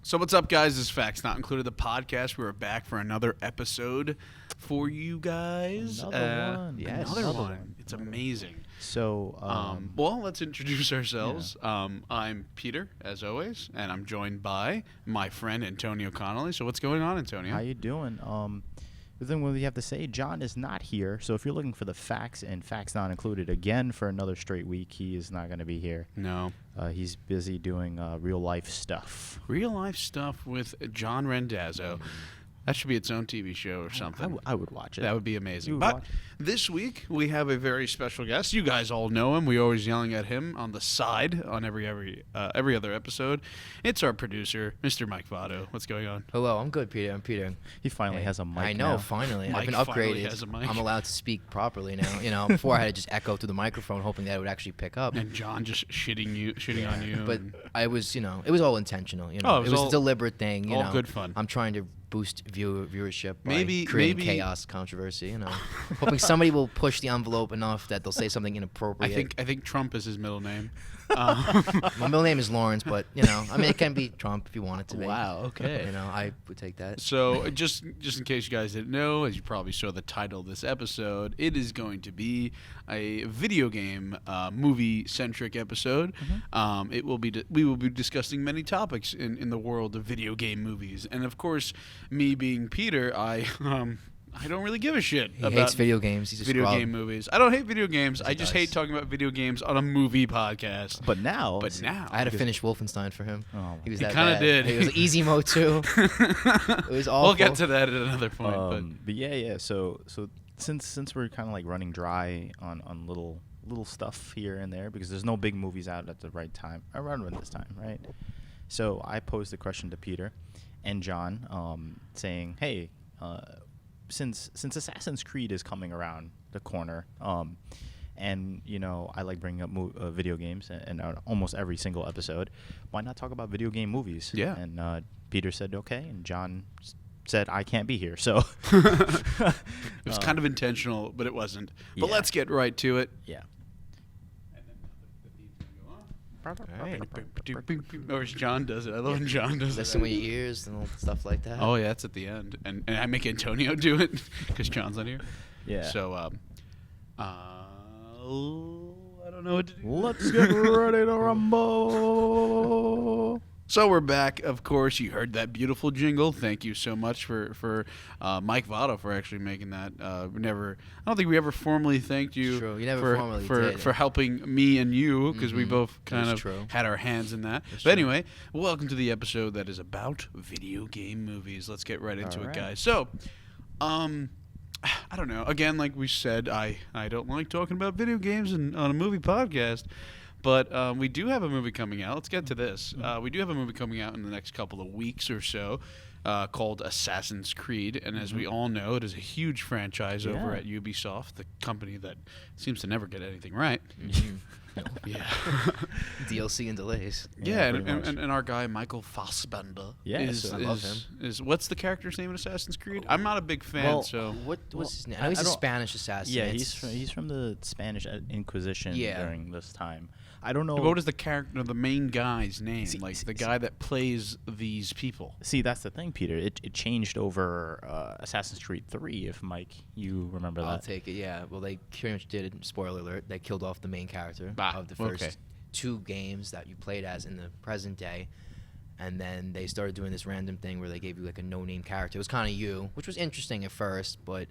So what's up, guys? This is Facts Not Included, the podcast. We're back for another episode for you guys. Another one. Yes. Another one. It's amazing. So, well, let's introduce ourselves. Yeah. I'm Peter, as always, and I'm joined by my friend Antonio Connolly. So what's going on, Antonio? How you doing? The thing we have to say, John is not here. So if you're looking for the facts and Facts Not Included again for another straight week, he is not going to be here. No. He's busy doing real life stuff. Real life stuff with John Rendazzo. That should be its own TV show or something. I would watch it. That would be amazing. But this week, we have a very special guest. You guys all know him. We're always yelling at him on the side on every other episode. It's our producer, Mr. Mike Votto. What's going on? Hello, I'm good, Peter. I'm Peter. He finally has a mic I know, now. finally. Mike I've been finally upgraded. has a mic. I'm allowed to speak properly now. You know, before I had to just echo through the microphone, hoping that it would actually pick up. And John just shitting on you. But I was, it was all intentional. You know, Oh, it was a deliberate thing. All good fun. I'm trying to boost viewership by Maybe creating chaos, controversy. You know, hoping somebody will push the envelope enough that they'll say something inappropriate. I think Trump is his middle name. My middle name is Lawrence, but it can be Trump if you want it to be. Wow. Okay. I would take that. So just in case you guys didn't know, as you probably saw the title of this episode, it is going to be a video game movie centric episode. Mm-hmm. We will be discussing many topics in the world of video game movies, and of course, me being Peter, I don't really give a shit about hates video games. He's a video scrub. game movies. I don't hate video games. Yes, I just hate talking about video games on a movie podcast. But now I had to finish Wolfenstein for him. He was that kind of did. It was easy mode too. It was awful. We'll get to that at another point. But yeah. So since we're kind of like running dry on little stuff here and there because there's no big movies out at the right time around this time, right? So I posed the question to Peter and John, saying, "Hey, since Assassin's Creed is coming around the corner, and I like bringing up video games and almost every single episode, why not talk about video game movies?" Yeah. And Peter said okay, and John said I can't be here, so it was kind of intentional, but it wasn't. But let's get right to it. Yeah. Or as John does it. I love when John does it. Listen with your ears and all stuff like that. Oh, yeah, that's at the end. And I make Antonio do it because John's not here. Yeah. So, I don't know what to do. Let's get ready to rumble. So we're back. Of course, you heard that beautiful jingle. Thank you so much for Mike Votto for actually making that. I don't think we ever formally thanked you. True. You never formally did. For helping me and you because we both kind of had our hands in that. But anyway, welcome to the episode that is about video game movies. Let's get right into it, guys. So, I don't know. Again, like we said, I don't like talking about video games on a movie podcast. But we do have a movie coming out. Let's get to this. We do have a movie coming out in the next couple of weeks or so called Assassin's Creed. And as we all know, it is a huge franchise over at Ubisoft, the company that seems to never get anything right. Yeah. DLC and delays. Yeah, and our guy, Michael Fassbender, I love him. What's the character's name in Assassin's Creed? I'm not a big fan, so... What was his name? He's a Spanish assassin. Yeah, he's from the Spanish Inquisition during this time. I don't know. What is the main guy's name? The guy that plays these people. See, that's the thing, Peter. It changed over Assassin's Creed 3, if, Mike, you remember that. I'll take it, yeah. Well, they pretty much did it. Spoiler alert. They killed off the main character of the first two games that you played as in the present day. And then they started doing this random thing where they gave you, like, a no-name character. It was kind of you, which was interesting at first, but...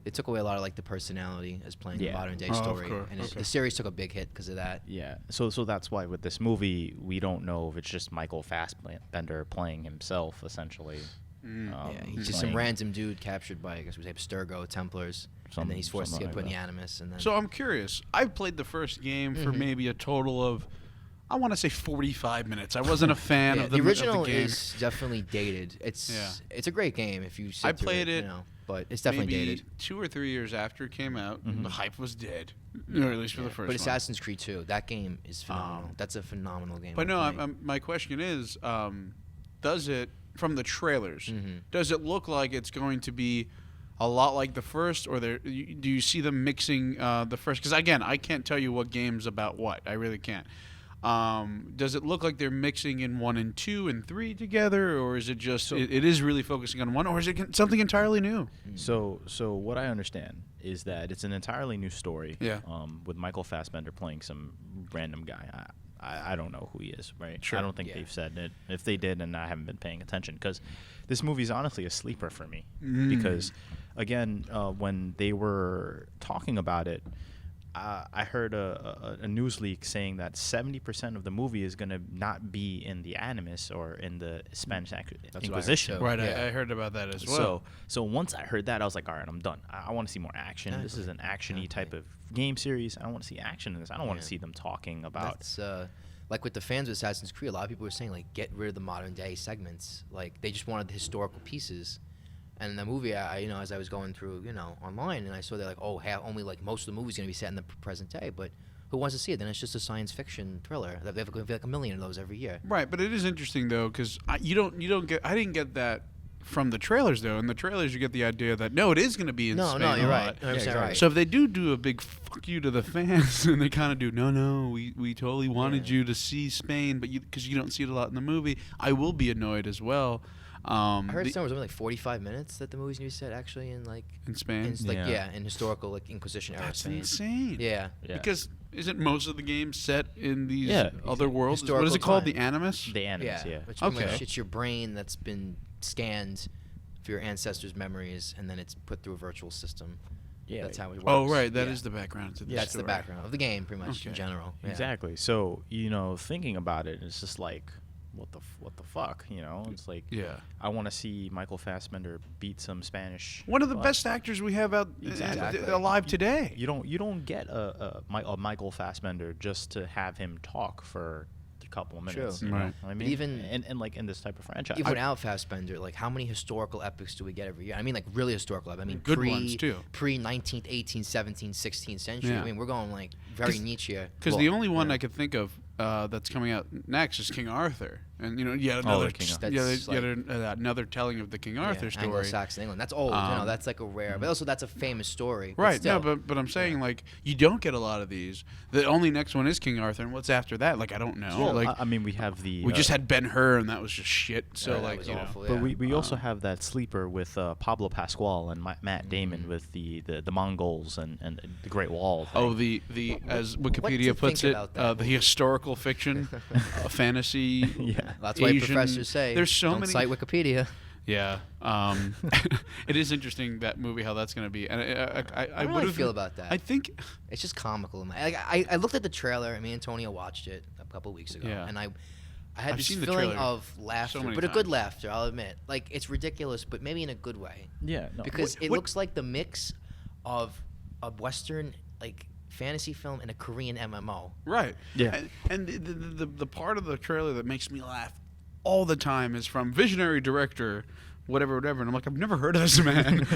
It took away a lot of the personality as playing the modern day story, and the series took a big hit because of that. Yeah, so that's why with this movie we don't know if it's just Michael Fassbender playing himself essentially. He's just some random dude captured by I guess we say Abstergo Templars, and then he's forced to get put in the Animus. And then so I'm curious. I've played the first game for maybe a total of. I want to say 45 minutes. I wasn't a fan of the original. Of the game. Is definitely dated. It's a great game if you. I played it. But it's definitely maybe dated. 2 or 3 years after it came out, the hype was dead, or at least for the first one. But Assassin's Creed 2, that game is phenomenal. That's a phenomenal game. But no, my question is, does it, from the trailers, does it look like it's going to be a lot like the first, or do you see them mixing the first? Because, again, I can't tell you what game's about what. I really can't. Does it look like they're mixing in 1 and 2 and 3 together, or is it just it is really focusing on one, or is it something entirely new? So what I understand is that it's an entirely new story. Yeah. With Michael Fassbender playing some random guy. I don't know who he is, right? Sure. I don't think they've said it. If they did, and I haven't been paying attention, because this movie's honestly a sleeper for me. Because, again, when they were talking about it, I heard a news leak saying that 70% of the movie is going to not be in the Animus or in the Spanish Inquisition. Right, I heard about that as well. So once I heard that, I was like, all right, I'm done. I want to see more action. Exactly. This is an action-y type of game series. I want to see action in this. I don't want to see them talking about... That's, like with the fans of Assassin's Creed, a lot of people were saying, like, get rid of the modern-day segments. Like, they just wanted the historical pieces. And in the movie, as I was going through, online, and I saw that, like, only, like, most of the movie's going to be set in the present day, but who wants to see it? Then it's just a science fiction thriller. They have like a million of those every year. Right, but it is interesting, though, because I didn't get that from the trailers, though. In the trailers, you get the idea that, no, it is going to be in Spain. No, you're right. Yeah, exactly. Right. So if they do a big fuck you to the fans, and they kind of do, no, we totally wanted you to see Spain, but because you don't see it a lot in the movie, I will be annoyed as well. I heard somewhere it was only like 45 minutes that the movie's gonna be set actually in Spain. In historical Inquisition era Spain. That's insane. Yeah. Because isn't most of the games set in these other worlds? Historical What is it called? time. The Animus? The Animus, yeah. Which pretty much it's your brain that's been scanned for your ancestors' memories, and then it's put through a virtual system. Yeah. That's how it works. Oh, right. That is the background to the story. That's the background of the game, pretty much in general. Yeah. Exactly. So thinking about it, it's just like, what the fuck, It's like, I want to see Michael Fassbender beat some Spanish. One of the best actors we have out alive today. You don't get a Michael Fassbender just to have him talk for a couple of minutes. True. Right. I mean, even and like in this type of franchise, even without Fassbender, like how many historical epics do we get every year? I mean, like really historical epics. I mean, good ones too. Pre-19th, 18th, 17th, 16th century. Yeah. I mean, we're going like very niche here. Because the only one I could think of that's coming out next is King Arthur, and yet another another telling of the King Arthur story. Anglo-Saxon England. That's old. That's like a rare, but also that's a famous story. Right. No, but I'm saying like you don't get a lot of these. The only next one is King Arthur, and what's after that? Like I don't know. Well, like I mean, we have we just had Ben-Hur, and that was just shit. So that was awful. But we also have that sleeper with Pablo Pascual and Matt Damon with the Mongols and the Great Wall thing. Oh, the as Wikipedia puts it, the historical fiction, fantasy. Yeah, that's why professors say there's so don't many. Cite Wikipedia. Yeah, it is interesting that movie how that's going to be, and I don't know how I feel about that. I think it's just comical. I looked at the trailer. Me and Antonio watched it a couple of weeks ago, and I had this feeling of laughter, but a good laughter. I'll admit, like it's ridiculous, but maybe in a good way. Yeah, no. Because it looks like the mix of a Western fantasy film and a Korean MMO. Right. Yeah. And the part of the trailer that makes me laugh all the time is from visionary director whatever, and I'm like, I've never heard of this man.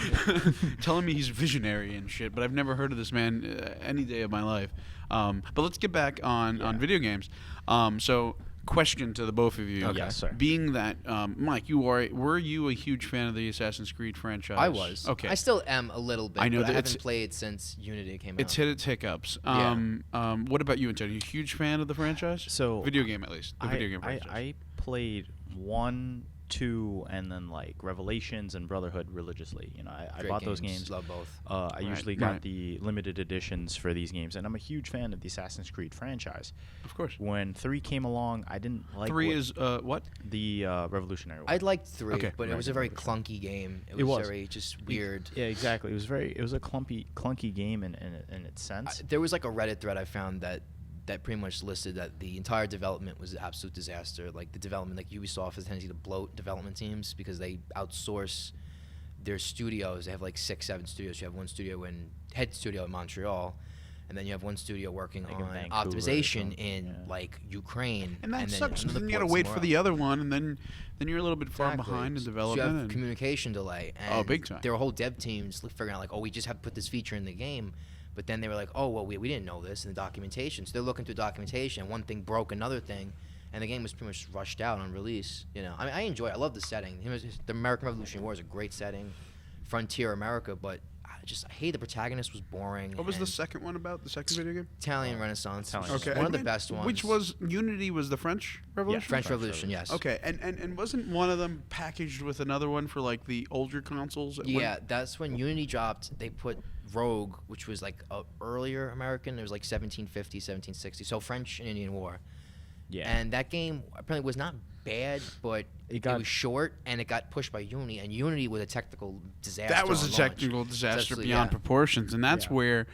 Telling me he's visionary and shit, but I've never heard of this man any day of my life. But let's get back on video games. So question to the both of you. Okay. Yes, sir. Being that, Mike, were you a huge fan of the Assassin's Creed franchise? I was. Okay. I still am a little bit, I know but that I haven't played since Unity came out. It's hit its hiccups. What about you, Antonio? Are you a huge fan of the franchise? So video game, at least. The video game franchise. I played 1, 2, and then like Revelations and Brotherhood religiously. I bought those games. Love both. I usually got the limited editions for these games, and I'm a huge fan of the Assassin's Creed franchise. Of course. When 3 came along, I didn't like 3 is what? The Revolutionary War. I liked 3, okay. but it was a very clunky game. It was very just weird. Yeah, exactly. It was a clunky game in its sense. There was like a Reddit thread I found that pretty much listed that the entire development was an absolute disaster. Like the development, like Ubisoft has a tendency to bloat development teams because they outsource their studios. They have like 6, 7 studios. You have one head studio in Montreal, and then you have one studio working on optimization in like Ukraine. And that sucks. Then you gotta wait for the other one, and then you're a little bit far behind in development. So you have communication delay. And big time. There were whole dev teams figuring out like, we just have to put this feature in the game. But then they were like, we didn't know this in the documentation. So they're looking through documentation. One thing broke another thing, and the game was pretty much rushed out on release. I mean, I enjoy it. I love the setting. The American Revolutionary War is a great setting. Frontier America, but I hate the protagonist was boring. What was the second one about? The second video game? Italian Renaissance. Okay. One of the best ones. Which was Unity was the French Revolution? Yeah, French Revolution, yes. Okay, and wasn't one of them packaged with another one for like the older consoles? Yeah, that's when Unity dropped. They put Rogue, which was like a earlier American. It was like 1750, 1760. So French and Indian War. Yeah. And that game apparently was not bad, but it was short, and it got pushed by Unity, and Unity was a technical disaster. That was a technical disaster beyond proportions, and that's where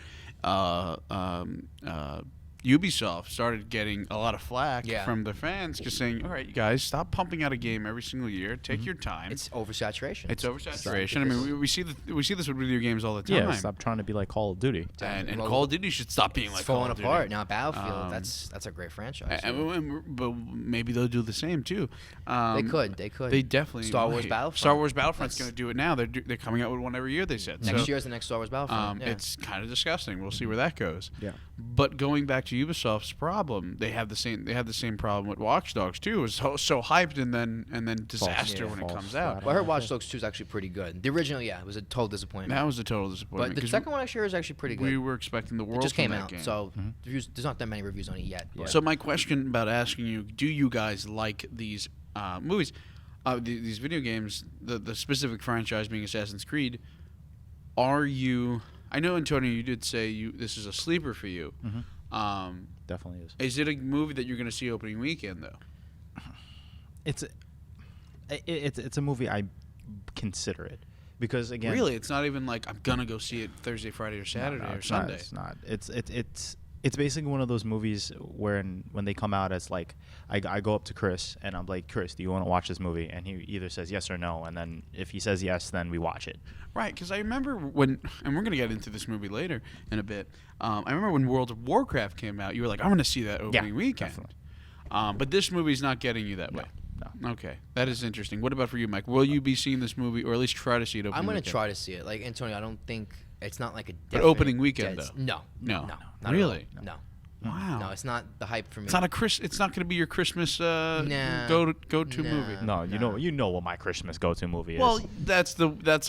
Ubisoft started getting a lot of flack from the fans, just saying, all right, you guys, stop pumping out a game every single year. Take your time. It's oversaturation. It's oversaturation. I mean, we see this with video games all the time. Yeah, stop trying to be like Call of Duty. And Call of Duty should stop being like Call of Duty. Falling apart. Now Battlefield, that's a great franchise. But maybe they'll do the same too. They could. They definitely Star Wars Battlefront. Star Wars Battlefront's going to do it now. They're coming out with one every year, they said. Next year's the next Star Wars Battlefront. It's kind of disgusting. We'll see where that goes. Yeah. But going back to Ubisoft's problem, they had the same problem with Watch Dogs 2. It was so hyped and then disaster when it comes out. Well, I heard Watch Dogs 2 is actually pretty good. The original, it was a total disappointment. That was a total disappointment. But the second one I hear is actually pretty good. We were expecting the world. It just came from that out, game. so there's not that many reviews on it yet. So my question about asking you, do you guys like these movies, these video games, the specific franchise being Assassin's Creed? Are you? I know, Antonio, you did say this is a sleeper for you. Definitely is. Is it a movie that you're going to see opening weekend though? It's a movie I consider it, because again, really, it's not even like I'm gonna go see it Thursday, Friday, or Saturday or Sunday. It's not. It's basically one of those movies where when they come out, it's like I go up to Chris and I'm like, Chris, do you want to watch this movie? And he either says yes or no, and then if he says yes, then we watch it. Right, because I remember and we're going to get into this movie later in a bit. I remember when World of Warcraft came out, you were like, I'm going to see that opening weekend. Definitely. But this movie's not getting you that way. No. Okay, that is interesting. What about for you, Mike? Will you be seeing this movie, or at least try to see it opening weekend? I'm going to try to see it. Like, Antonio, I don't think it's not like a But opening weekend, though? No. Not really? No. Wow. No, it's not the hype for me. It's not It's not going to be your Christmas go-to movie. No, you know what my Christmas go-to movie is. Well, that's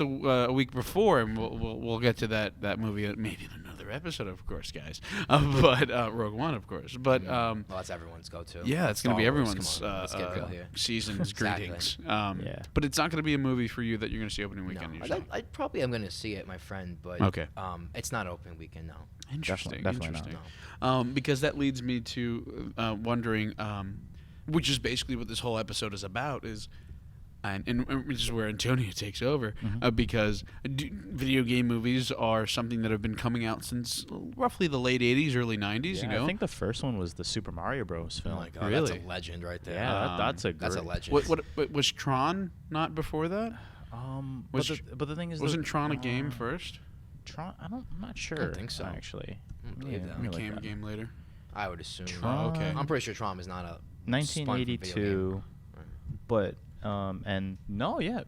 a week before, and we'll get to that movie maybe in another episode, of course, guys. But Rogue One, of course. But well, that's everyone's go-to. Yeah, it's going to be everyone's season's Exactly. greetings. But it's not going to be a movie for you that you're going to see opening weekend. No, I probably am going to see it, my friend. But it's not opening weekend, no. Interesting. Definitely not. Because that leads me to wondering, which is basically what this whole episode is about, and which is where Antonio takes over, because video game movies are something that have been coming out since roughly the late 80s, early 90s. I think the first one was the Super Mario Bros. Film. Oh my God, really? that's a legend right there. Yeah, that's a legend. What was Tron not before that? But the thing is, wasn't Tron a game first? Tron, I'm not sure. I don't think so. Actually, that. It became a game later. I would assume. Okay. I'm pretty sure Tron is not a 1982, but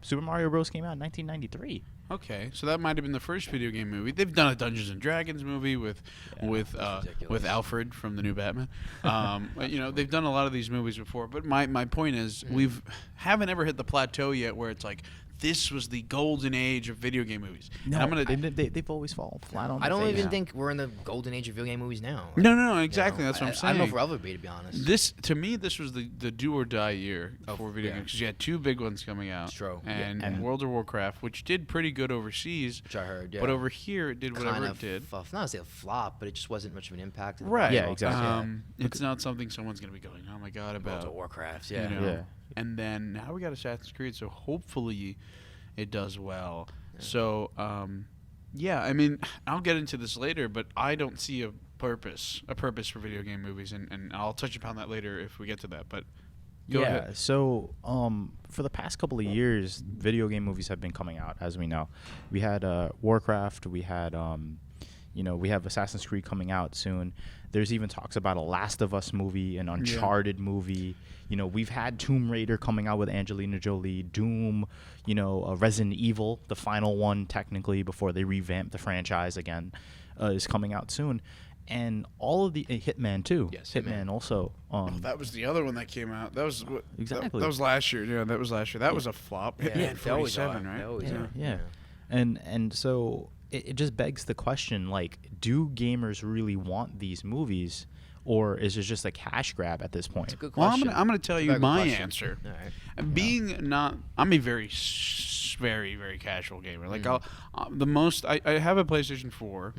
Super Mario Bros. Came out in 1993. Okay, so that might have been the first video game movie. They've done a Dungeons and Dragons movie with Alfred from the new Batman. They've done a lot of these movies before. But my point is, haven't ever hit the plateau yet where it's like, this was the golden age of video game movies. No, they've always fallen flat on. I don't even think we're in the golden age of video game movies now. No, exactly. That's what I'm saying. I don't know if we'll ever be, to be honest. This was the do or die year for video games, because you had two big ones coming out. It's true. And World of Warcraft, which did pretty good overseas. Which I heard, yeah. But over here, it did whatever it did. Not to say a flop, but it just wasn't much of an impact. Right. Yeah, exactly. It's not something someone's going to be going, oh my God, about. World of Warcraft, yeah. And then now we got Assassin's Creed, so hopefully it does well. Yeah. So, I mean, I'll get into this later, but I don't see a purpose for video game movies, and I'll touch upon that later if we get to that. But go ahead. So for the past couple of years, video game movies have been coming out, as we know. We had Warcraft. We had we have Assassin's Creed coming out soon. There's even talks about a Last of Us movie, an Uncharted movie. We've had Tomb Raider coming out with Angelina Jolie, Doom, Resident Evil, the final one technically before they revamp the franchise again, is coming out soon. And all of the Hitman too. Yes, Hitman also. That was the other one that came out. That was exactly. That was last year. Yeah, that was last year. That was a flop. Yeah, Hitman 47, right? Yeah. And so it just begs the question, like, do gamers really want these movies, or is it just a cash grab at this point? That's a good question. Well, I'm gonna tell you my answer. All right. I'm a very, very, very casual gamer. Like I have a PlayStation 4,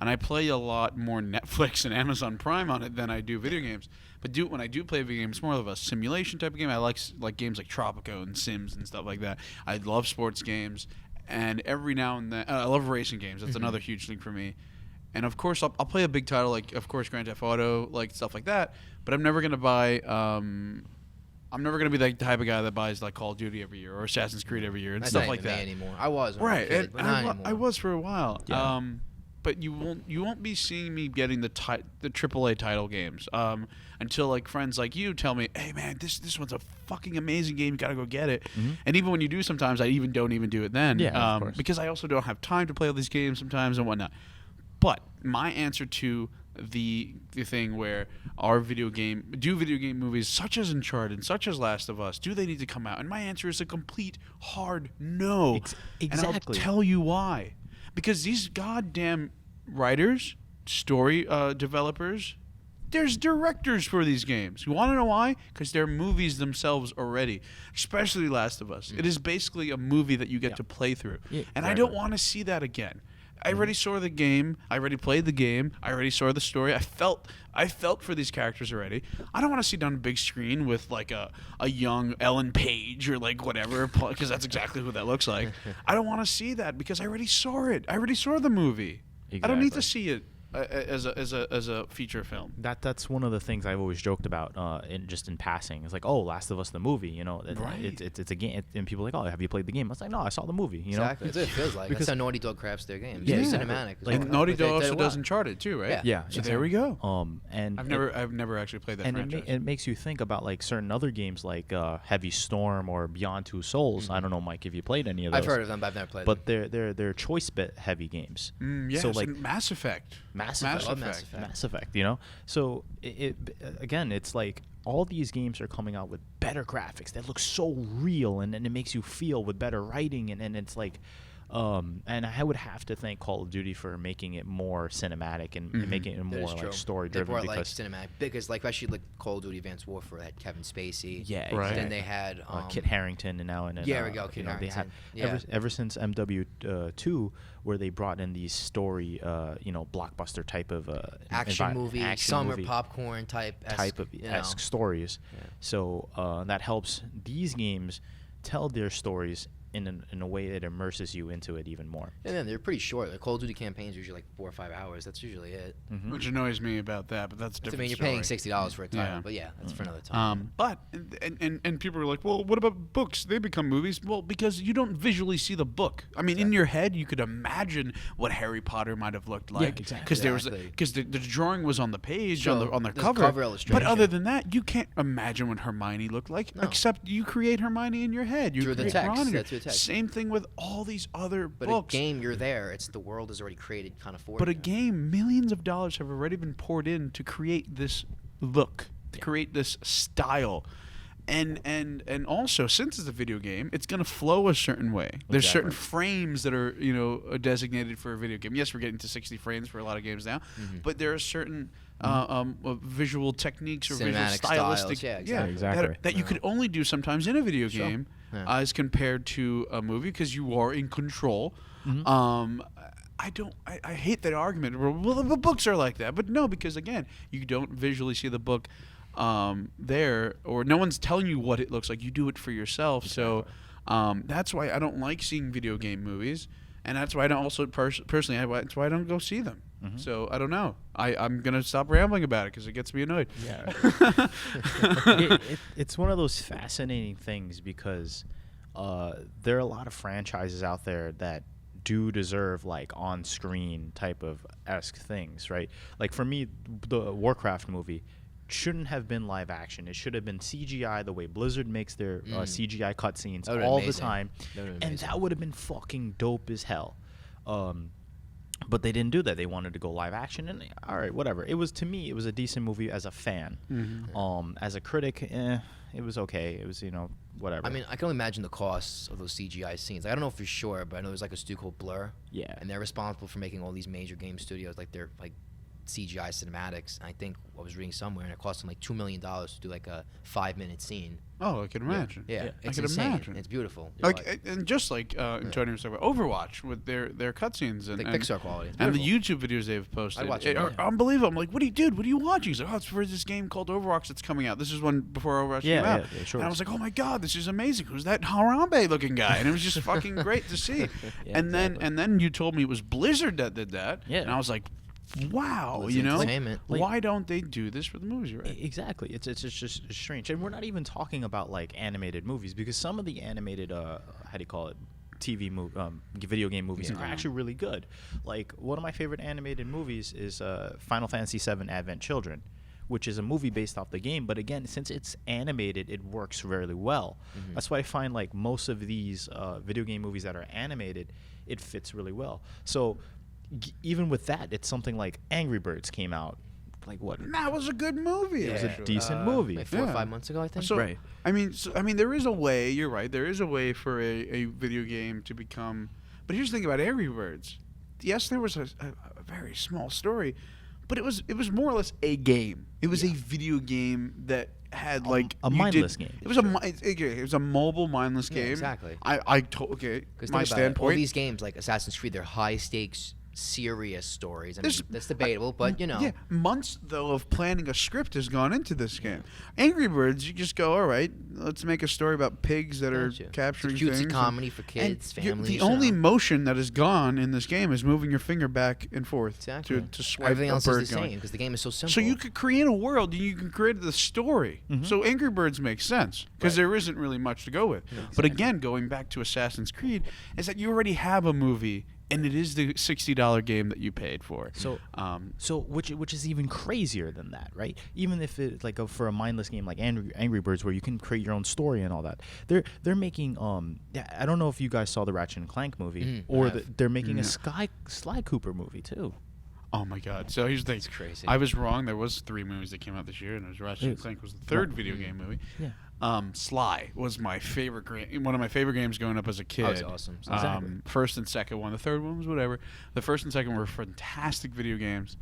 and I play a lot more Netflix and Amazon Prime on it than I do video games. But when I do play video games, it's more of a simulation type of game. I like games like Tropico and Sims and stuff like that. I love sports games, and every now and then I love racing games. That's another huge thing for me. And of course, I'll play a big title like, of course, Grand Theft Auto, like stuff like that. But I'm never gonna buy. I'm never gonna be the type of guy that buys like Call of Duty every year or Assassin's Creed every year and stuff like that. Anymore. I was when right. I was a kid, but not anymore. I was for a while. Yeah. But you won't be seeing me getting the AAA title games until like friends like you tell me, hey man, this one's a fucking amazing game, you gotta go get it. And even when you do, sometimes I don't even do it then. Yeah, of course. Because I also don't have time to play all these games sometimes and whatnot. But my answer to the thing where video game movies such as Uncharted, such as Last of Us, do they need to come out? And my answer is a complete hard no. Exactly. And I'll tell you why. Because these goddamn writers, story developers, there's directors for these games. You want to know why? Because they're movies themselves already, especially Last of Us. It is basically a movie that you get to play through. Yeah, and I don't want to see that again. I already saw the game. I already played the game. I already saw the story. I felt for these characters already. I don't want to see it on a big screen with like a young Ellen Page or like whatever, because that's exactly who that looks like. I don't want to see that because I already saw it. I already saw the movie. Exactly. I don't need to see it as a feature film. That's one of the things I've always joked about in passing. It's like, oh, Last of Us the movie, right. It's a game, and people are like, oh, have you played the game? I was like, no, I saw the movie. Exactly. That's what it feels like. That's how Naughty Dog crafts their games. Yeah, cinematic. Like Naughty Dog also does Uncharted too, right? Yeah. So there we go. And I've never actually played that franchise. And it makes you think about like certain other games like Heavy Storm or Beyond Two Souls. I don't know, Mike, if you played any of those. I've heard of them, but I've never played them. But they're choice bit heavy games. Yes, so like Mass Effect. Mass Effect, So again, it's like all these games are coming out with better graphics that look so real, and it makes you feel with better writing, and it's like, and I would have to thank Call of Duty for making it more cinematic and making it more like story driven. They brought like cinematic because like especially like Call of Duty Advanced Warfare had Kevin Spacey. Yeah, exactly. Right. Then they had Kit Harington, and now there we go, Kit Harington. They had ever since MW2, where they brought in these story, blockbuster type of action movie, summer popcorn type of stories. Yeah. So that helps these games tell their stories in a way that immerses you into it even more. And then they're pretty short. The Call of Duty campaigns are usually like 4 or 5 hours. That's usually it. Which annoys me about that, but that's a different you're story. paying $60 for a title, but yeah, that's for another time. But and people are like, well, what about books? They become movies. Well, because you don't visually see the book. I mean, in your head, you could imagine what Harry Potter might have looked like. Yeah, exactly. Because the drawing was on the page, on the cover. Cover illustration. But other than that, you can't imagine what Hermione looked like, except you create Hermione in your head. Through the text. That's through text. Same thing with all these other books. But a game, you're there. The world is already created kind of for you. But a game, millions of dollars have already been poured in to create this look, to create this style. And also, since it's a video game, it's going to flow a certain way. There's certain frames that are designated for a video game. Yes, we're getting to 60 frames for a lot of games now, but there are certain visual techniques or visual stylistic that you could only do sometimes in a video game as compared to a movie because you are in control. I hate that argument. Well, the books are like that, but no, because again, you don't visually see the book there, or no one's telling you what it looks like. You do it for yourself. Exactly. So that's why I don't like seeing video game movies, and that's why I don't also personally. That's why I don't go see them. So I don't know. I'm gonna stop rambling about it because it gets me annoyed. Yeah, it's one of those fascinating things because there are a lot of franchises out there that do deserve like on-screen type of esque things, right? Like for me, the Warcraft movie shouldn't have been live action. It should have been CGI, the way Blizzard makes their CGI cutscenes all the time, and that would have been fucking dope as hell. But they didn't do that. They wanted to go live action, and all right, whatever. It was, to me, it was a decent movie as a fan. As a critic, it was okay. It was, whatever. I mean, I can only imagine the costs of those CGI scenes. Like, I don't know for sure, but I know there's like a studio called Blur. Yeah. And they're responsible for making all these major game studios, like they're like CGI cinematics. And I think I was reading somewhere, and it cost them like $2 million to do like a 5-minute scene. Oh, I can imagine. Yeah, it's I can insane. imagine. It's beautiful. Like, and just like Antonio was talking about Overwatch with their cutscenes and like Pixar quality. And the YouTube videos they've posted are unbelievable. I'm like, what are you watching? He's like, oh, it's for this game called Overwatch that's coming out. This is one before Overwatch came out. Yeah, sure. And I was like, oh my god, this is amazing. Who's that Harambe looking guy? And it was just fucking great to see. And then you told me it was Blizzard that did that. Yeah. And I was like, wow, why don't they do this for the movies? Right? Exactly. It's just strange, and we're not even talking about like animated movies, because some of the animated how do you call it, video game movies are actually really good. Like, one of my favorite animated movies is Final Fantasy VII Advent Children, which is a movie based off the game, but again, since it's animated, it works really well. That's why I find like most of these video game movies that are animated, it fits really well. So even with that, it's something like Angry Birds came out. Like what? That was a good movie. It was a decent movie. Like 4 or 5 months ago, I think. So, right. I mean, there is a way. You're right. There is a way for a video game to become. But here's the thing about Angry Birds. Yes, there was a very small story, but it was more or less a game. It was a video game that had like a mindless game. It was it was a mobile mindless game. Exactly. My standpoint. All these games like Assassin's Creed, they're high stakes, serious stories. I mean, that's debatable, but Yeah, months though of planning a script has gone into this game. Angry Birds, you just go, all right, let's make a story about pigs that are capturing things. It's a cutesy comedy for kids, families. The only motion that is gone in this game is moving your finger back and forth to swipe. Everything else is the same because the game is so simple. So you could create a world, and you can create the story. So Angry Birds makes sense because there isn't really much to go with. But again, going back to Assassin's Creed, is that you already have a movie. And it is the $60 game that you paid for. So which is even crazier than that, right? Even if it's like for a mindless game like Angry Birds, where you can create your own story and all that, they're making I don't know if you guys saw the Ratchet and Clank movie, or they're making a Sly Cooper movie too. Oh my God! So here's the thing. It's crazy. I was wrong. There was 3 movies that came out this year, and it was Ratchet and Clank was the 3rd video game movie. Yeah. Sly was my favorite one of my favorite games growing up as a kid. That was awesome. Exactly. First and second one. The third one was whatever. The first and second were fantastic video games.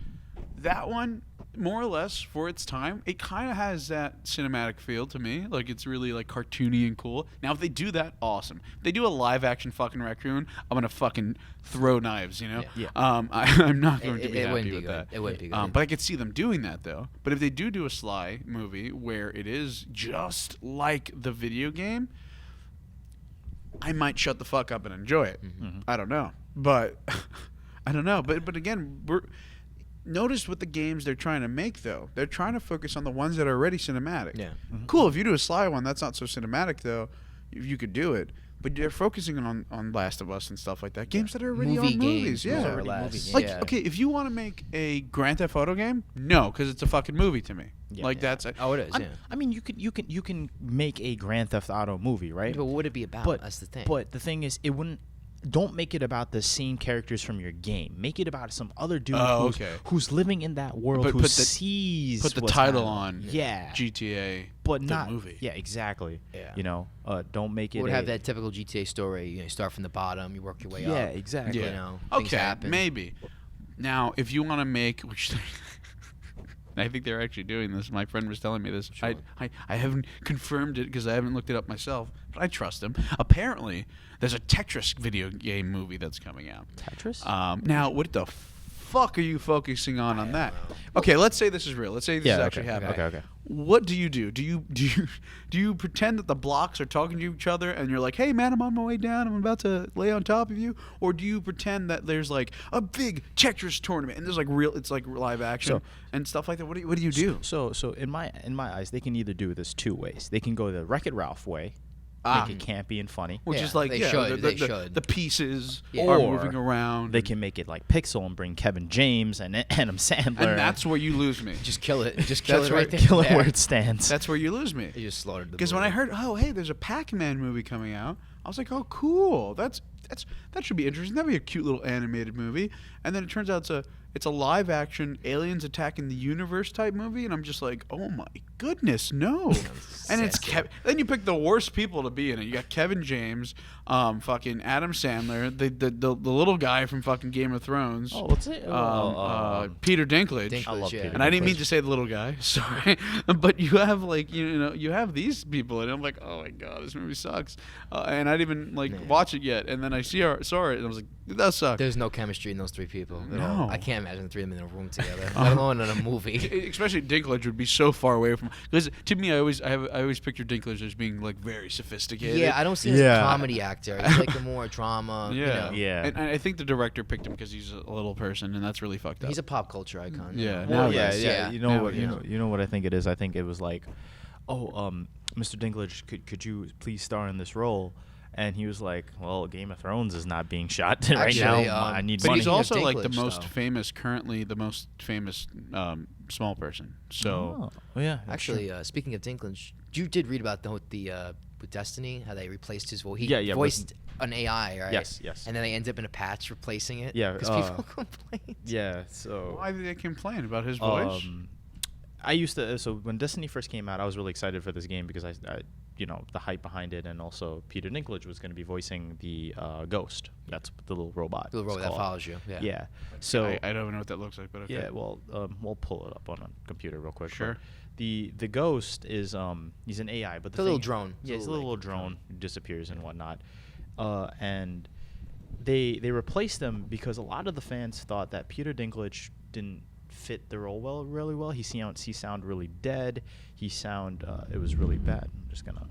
That one, more or less, for its time, it kind of has that cinematic feel to me. Like, it's really, like, cartoony and cool. Now, if they do that, awesome. If they do a live-action fucking raccoon, I'm going to fucking throw knives, Yeah. I'm not going to be happy with that. It wouldn't be good. But I could see them doing that, though. But if they do a Sly movie where it is just like the video game, I might shut the fuck up and enjoy it. I don't know. But, But again, notice what the games they're trying to make, though. They're trying to focus on the ones that are already cinematic. Yeah. Cool, if you do a Sly one, that's not so cinematic, though. You could do it. But they're focusing on Last of Us and stuff like that. Games that are already on movies. Yeah. More or less. Like, okay, if you want to make a Grand Theft Auto game, no, because it's a fucking movie to me. That's it. Oh, it is, I mean, you can make a Grand Theft Auto movie, right? But what would it be about? That's the thing. But the thing is, it wouldn't. Don't make it about the same characters from your game. Make it about some other dude who's living in that world, who sees. Put the title on. Yeah. GTA. But the not movie. Yeah, exactly. Yeah. Don't make it. It would have that typical GTA story. You start from the bottom, you work your way up. Yeah, exactly. Yeah. Things happen. Maybe. Now, if you want to make, which I think they're actually doing this. My friend was telling me this. Sure. I haven't confirmed it because I haven't looked it up myself, but I trust him. Apparently, there's a Tetris video game movie that's coming out. Tetris? Now, what the fuck are you focusing on that? Okay, let's say this is real. Let's say this is actually happening. Okay. What do you do? Do you pretend that the blocks are talking to each other and you're like, hey man, I'm on my way down, I'm about to lay on top of you? Or do you pretend that there's like a big Tetris tournament and there's like it's like live action and stuff like that? What do you do? So in my eyes, they can either do this 2 ways. They can go the Wreck-It Ralph way, make it campy and funny. Which is like, they should. The pieces are Or moving around. They can make it like Pixel and bring Kevin James and Adam Sandler. And that's where you lose me. Just kill it. Just kill it right there. Kill it where it stands. That's where you lose me. You just slaughtered the Because when I heard, oh, hey, there's a Pac-Man movie coming out, I was like, oh, cool. That should be interesting. That'd be a cute little animated movie. And then it turns out it's a live action aliens attacking the universe type movie, and I'm just like, oh my goodness, no. And it's then you pick the worst people to be in it. You got Kevin James, fucking Adam Sandler, the little guy from fucking Game of Thrones. Oh, what's it? Peter Dinklage. I love Peter And I didn't mean to say the little guy, sorry. But you have you have these people, and I'm like, oh my god, this movie sucks. And I didn't even watch it yet. And then I saw it, and I was like, it does suck. There's no chemistry in those three people. No. I can't imagine the three of them in a room together, let alone in a movie. Especially Dinklage would be so far away from. Because to me, I always picture Dinklage as being like very sophisticated. Yeah, I don't see him as a comedy actor. He's like the more drama. Yeah. And I think the director picked him because he's a little person, and that's really fucked up. He's a pop culture icon. Yeah. You know what I think it is. I think it was like, Mr. Dinklage, could you please star in this role? And he was like, well, Game of Thrones is not being shot right now. I need money. But he's also like the most famous small person. So, Actually, speaking of Dinklage, you did read about the with Destiny, how they replaced his voice. He voiced an AI, right? Yes. And then they ended up in a patch replacing it. Yeah. Because people complained. Yeah, so... Why did they complain about his voice? I used to... So when Destiny first came out, I was really excited for this game because I the hype behind it, and also Peter Dinklage was going to be voicing the Ghost. That's the little robot. The little robot that follows you. Yeah. So I don't even know what that looks like, but okay. Yeah. Well, we'll pull it up on a computer real quick. Sure. The Ghost is he's an AI, but it's a little drone. Yeah, it's a little drone who disappears and whatnot, and they replaced him because a lot of the fans thought that Peter Dinklage didn't fit the role really well. He sound really dead. It was really bad. I'm just gonna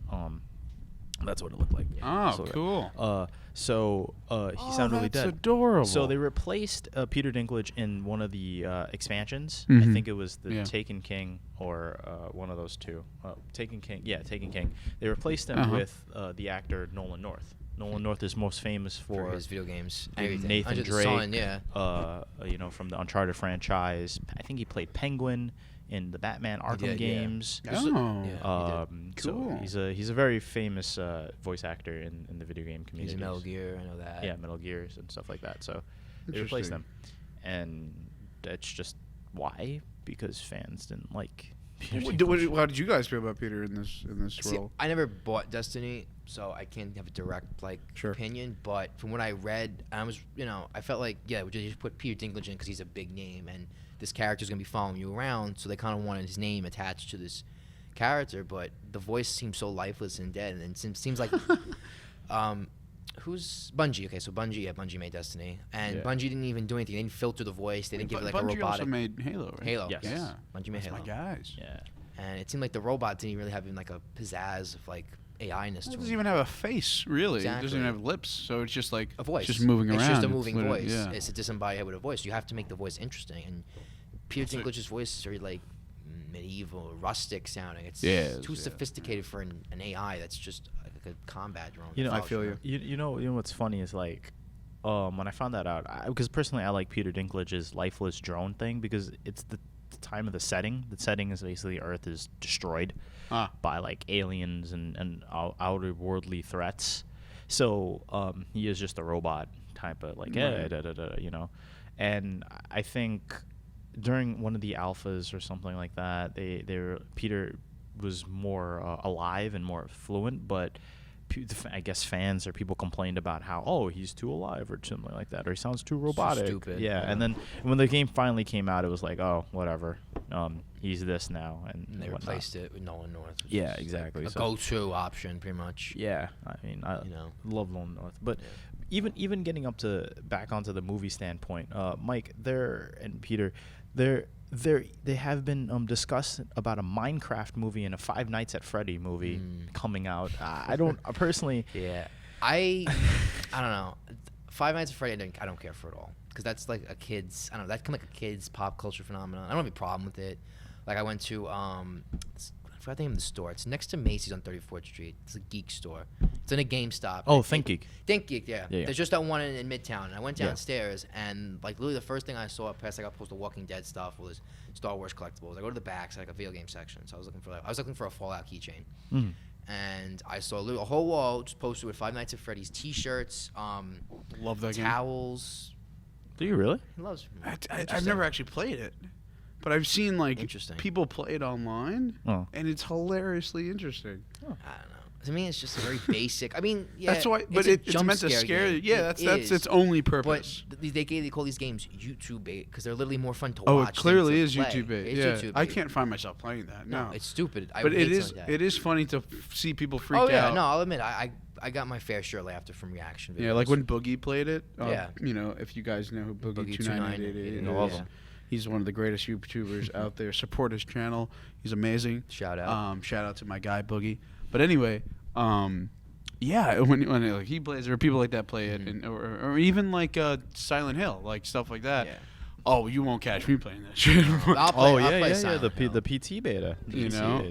that's what it looked like. Oh, so, cool. He sounded really dead. That's adorable. So they replaced Peter Dinklage in one of the expansions. Mm-hmm. I think it was the Taken King or one of those two. Taken King. Yeah, Taken King. They replaced him with the actor Nolan North. Nolan North is most famous for his video games. Nathan Under Drake, the Sun, from the Uncharted franchise. I think he played Penguin in the Batman Arkham games. Oh, cool. So he's a very famous voice actor in the video game community. He's in Metal Gear, I know that. Yeah, Metal Gears and stuff like that. So they replaced them, and that's just why, because fans didn't like Peter. How did you guys feel about Peter in this role? I never bought Destiny, so I can't have a direct opinion. But from what I read, I was I felt like we just put Peter Dinklage in because he's a big name and this character's gonna be following you around, so they kind of wanted his name attached to this character. But the voice seems so lifeless and dead, and it seems like who's Bungie? Okay, so Bungie made Destiny, and Bungie didn't even do anything. They didn't filter the voice. They didn't give it like Bungie a robotic. Also made Halo, right? Halo, yes. Yeah. Bungie made Halo. My guys. Yeah. And it seemed like the robot didn't really have even like a pizzazz of like AI-ness to it him. doesn't even have a face, really. Exactly. It doesn't even have lips, so it's just like a voice. It's just moving around. It's just a moving voice. Yeah. It's a disembodied head with a voice. You have to make the voice interesting, and Peter Dinklage's voice is very like medieval, rustic sounding. It's too sophisticated for an AI that's just like a combat drone. I feel you. You know what's funny is like when I found that out, because personally I like Peter Dinklage's lifeless drone thing because it's the time of the setting. The setting is basically Earth is destroyed by like aliens and outer worldly threats. So he is just a robot type of like and I think during one of the alphas or something like that, Peter was more alive and more fluent, but I guess fans or people complained about how he's too alive or something like that, or he sounds too robotic. So stupid. Yeah, and then when the game finally came out, it was like, whatever, he's this now, and they replaced it with Nolan North. Yeah, exactly. A go-to option, pretty much. Yeah, I mean, I love Nolan North, but even getting back onto the movie standpoint, Mike, and Peter, they have been discussed about a Minecraft movie and a Five Nights at Freddy movie coming out. I don't personally. Yeah, I don't know. Five Nights at Freddy, I don't care for it all because that's like a kid's. I don't know. That can like a kid's pop culture phenomenon. I don't have a problem with it. Like I went to forgot the name of the store. It's next to Macy's on 34th Street. It's a geek store. It's in a GameStop. Oh, ThinkGeek. ThinkGeek, yeah. There's just that one in Midtown. And I went downstairs, and like literally the first thing I saw past I got posted Walking Dead stuff was Star Wars collectibles. I go to the back, it's like a video game section. So I was looking for a Fallout keychain. Mm. And I saw a whole wall just posted with Five Nights at Freddy's T-shirts, love that towels. Do you really? He loves. I've never actually played it, but I've seen like people play it online, and it's hilariously interesting. I don't know. To me, it's just a very basic. I mean, yeah, that's why. But it's meant to scare you. Yeah, that's its only purpose. But they call these games YouTube bait because they're literally more fun to watch. Oh, it clearly is play. YouTube bait. It's yeah, YouTube bait. I can't find myself playing that. No, it's stupid. But it is funny to see people freak out. Oh yeah, no, I'll admit I got my fair share after from reaction videos. Yeah, like when Boogie played it. Yeah. You know, if you guys know who Boogie 29888 is. He's one of the greatest YouTubers out there. Support his channel. He's amazing. Shout out. Shout out to my guy Boogie. But anyway, yeah, when like he plays or people like that play it, and, or even like Silent Hill, like stuff like that. Yeah. Oh, you won't catch me playing that shit. I'll play the PT beta. You know,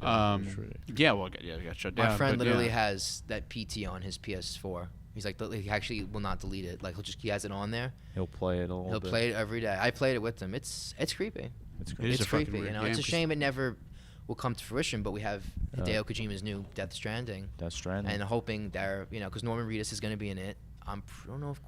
yeah, well, it got shut down. My friend literally has that PT on his PS4. He's like, he actually will not delete it. Like he has it on there. He'll play it a little bit. He'll play it every day. I played it with him. It's creepy. It's creepy. You know, it's a shame it never will come to fruition. But we have Hideo Kojima's new Death Stranding. And hoping they're, you know, because Norman Reedus is going to be in it. I don't know if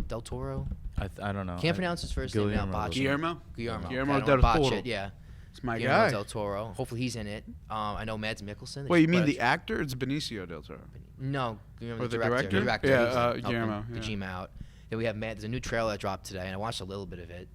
Del Toro. I don't know. Can't pronounce his first name now. Guillermo Del Toro. Yeah. It's my Guillermo guy. Del Toro. Hopefully he's in it. I know Mads Mikkelsen. Wait, you mean the actor? It's Benicio Del Toro. No, Guillermo, the director. Yeah, Guillermo. Kojima out. Then we have there's a new trailer that dropped today, and I watched a little bit of it.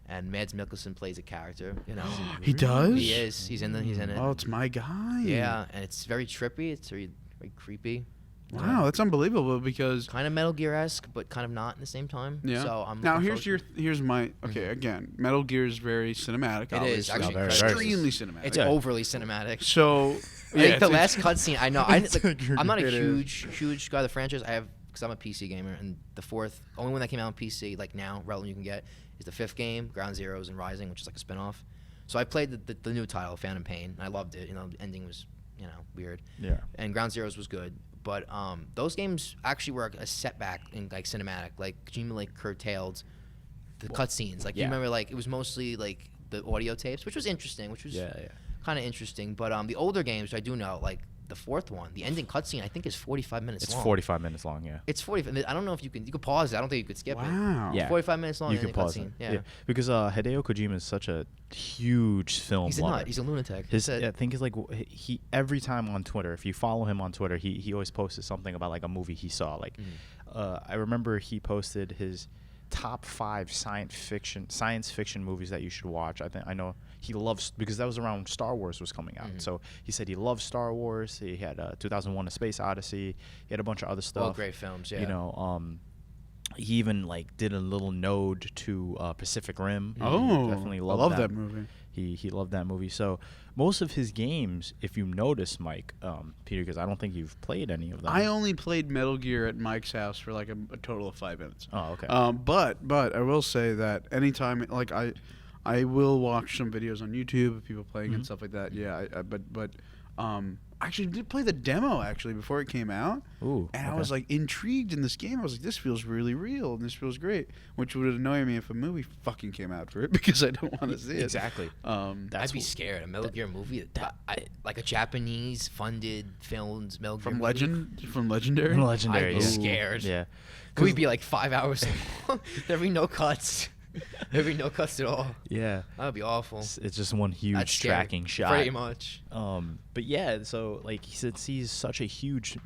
And Mads Mikkelsen plays a character. You know, he does. He is. He's in it. Oh, it's my guy. Yeah, and it's very trippy. It's very creepy. Wow, that's unbelievable because kind of Metal Gear-esque, but kind of not at the same time. Yeah. So I'm now here's my again. Metal Gear is very cinematic. It is actually extremely cinematic. It's overly cinematic. So I think the last cutscene. I know. I'm not a huge guy of the franchise. I have because I'm a PC gamer, and the only one that came out on PC like now, relevant you can get is the 5th game, Ground Zeroes and Rising, which is like a spinoff. So I played the new title, Phantom Pain, and I loved it. You know, the ending was weird. Yeah. And Ground Zeroes was good. But those games actually were a setback in like cinematic. Like Kojima like curtailed the cutscenes. Like you remember, like it was mostly like the audio tapes, which was interesting, which was kind of interesting. But the older games, I do know, like the 4th one, the ending cutscene I think is 45 minutes long. It's 45 minutes long, yeah. It's 45. I don't know if you could pause it. I don't think you could skip it. Wow. Yeah. 45 minutes long. You can pause cutscene. it. Yeah. Because Hideo Kojima is such a huge film lover. He's a lunatic. I think is like he every time on Twitter, if you follow him on Twitter, he always posts something about like a movie he saw. Like I remember he posted his top 5 science fiction movies that you should watch. I know he loves, because that was around Star Wars was coming out. So he said he loves Star Wars. He had 2001: A Space Odyssey. He had a bunch of other stuff. All great films, yeah. You know, he even like did a little node to Pacific Rim. Oh, definitely I love that movie. He loved that movie. So most of his games, if you notice, Mike, Peter, because I don't think you've played any of them. I only played Metal Gear at Mike's house for like a total of 5 minutes. Oh, okay. But I will say that anytime, like I will watch some videos on YouTube of people playing and stuff like that. Yeah, but I actually did play the demo actually before it came out. Ooh, and I was like intrigued in this game. I was like, this feels really real and this feels great, which would annoy me if a movie fucking came out for it because I don't want to see it. Exactly. I'd be scared. A Metal Gear movie, like a Japanese funded filmed Metal Gear movie. From Legendary. I'd be scared. Yeah. Could we be like 5 hours long? There'd be no cuts. There'd be no cuts at all. Yeah. That would be awful. It's just one huge tracking shot. Pretty much. But yeah, so like since he's such a huge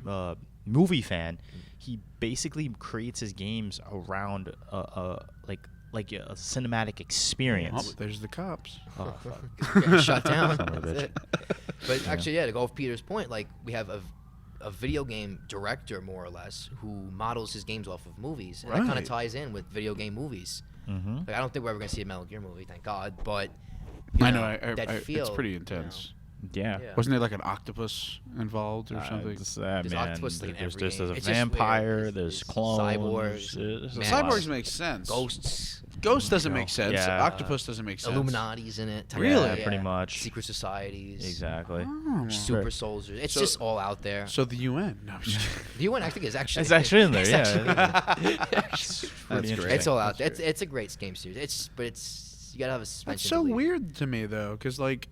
movie fan, he basically creates his games around like a cinematic experience. Oh, there's the cops. Oh, fuck. Getting shut down. That's it. But actually, to go off Peter's point, like we have a video game director, more or less, who models his games off of movies. And that kind of ties in with video game movies. Like, I don't think we're ever going to see a Metal Gear movie, thank God. But I know it's pretty intense. Yeah. Wasn't there like an octopus involved or something? There's octopus like in every game. There's a vampire. There's clones. Cyborgs. Cyborgs make sense. Ghosts. Ghost doesn't make sense. Yeah. Octopus doesn't make sense. Illuminati's in it. Really? Yeah, pretty much. Secret societies. Exactly. Super soldiers. It's just all out there. So the UN. No, the UN, I think, is actually. It's actually in there. That's great. It's all out there. It's a great game series. But you gotta have a suspension. That's so weird to me though, because like.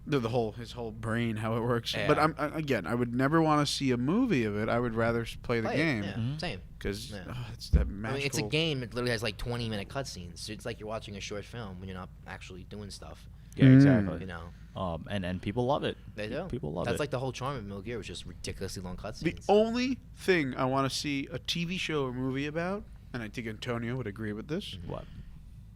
His whole brain, how it works. Yeah. But I would never want to see a movie of it. I would rather play the game. Yeah. Same. Because it's that magical. I mean, it's a game. It literally has like 20-minute cutscenes. So it's like you're watching a short film when you're not actually doing stuff. Yeah, exactly. You know. And people love it. They do. People love it. That's like the whole charm of Metal Gear, was just ridiculously long cutscenes. The only thing I want to see a TV show or movie about, and I think Antonio would agree with this. What?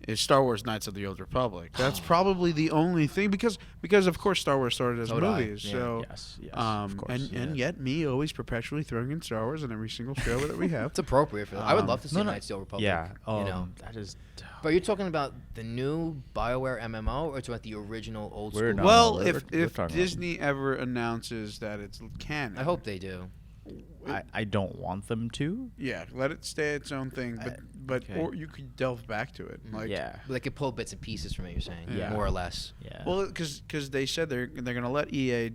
Is Star Wars Knights of the Old Republic. That's probably the only thing, because of course Star Wars started as movies. Yeah. So yes, of course. And yet me always perpetually throwing in Star Wars in every single show that we have. It's appropriate for that. I would love to see Knights of the Old Republic. Yeah, you know. That is. But you're talking about the new BioWare MMO, or talking about the original old school? Well, if Disney ever announces that it's canon, I hope they do. I don't want them to. Yeah, let it stay its own thing, but okay. Or you could delve back to it. Like, yeah, but they could pull bits and pieces from it. You're saying, yeah. More or less. Yeah. Well, because they said they're going to let EA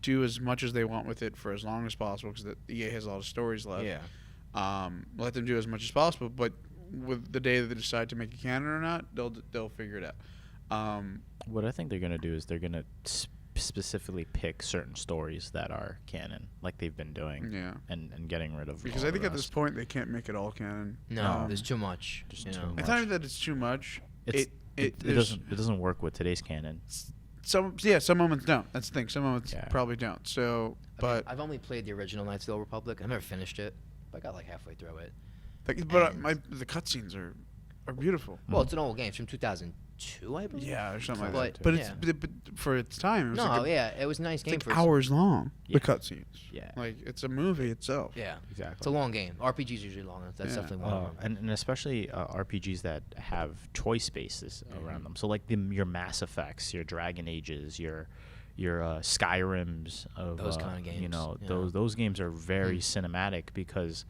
do as much as they want with it for as long as possible, because EA has a lot of stories left. Yeah. Let them do as much as possible, but with the day that they decide to make it canon or not, they'll figure it out. What I think they're going to do is they're going to specifically pick certain stories that are canon, like they've been doing, and getting rid of. Because I think at this point they can't make it all canon. No, there's too much. It's not even that it's too much. It doesn't work with today's canon. Some moments don't. That's the thing. Some moments probably don't. So, but I've only played the original Knights of the Old Republic. I've never finished it, but I got like halfway through it. But the cutscenes are beautiful. Well, it's an old game. It's from 2002, I believe. Yeah, or something like that. But for its time, it was it was a nice game. Like hours long. Yeah. The cutscenes. Yeah, like it's a movie itself. Yeah, exactly. It's a long game. RPGs usually long. That's definitely one of them. And especially RPGs that have choice spaces around them. So like your Mass Effects, your Dragon Ages, your Skyrims of those kind of games. You know, those games are very cinematic because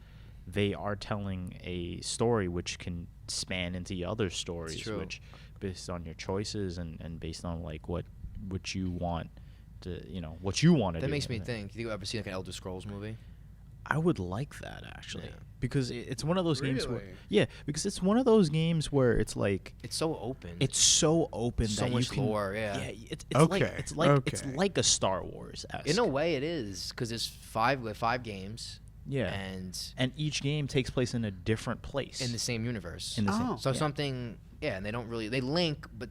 they are telling a story which can span into other stories, which based on your choices and based on like what you want to, what you want to do. That makes me think. Do you ever see like an Elder Scrolls movie? I would like that actually, because it's one of those games where because it's one of those games where it's like it's so open. It's so open so that much you can lore. it's like a Star Wars. In a way, it is, because there's five games. Yeah, and each game takes place in a different place in the same universe. Something, and they don't really link, but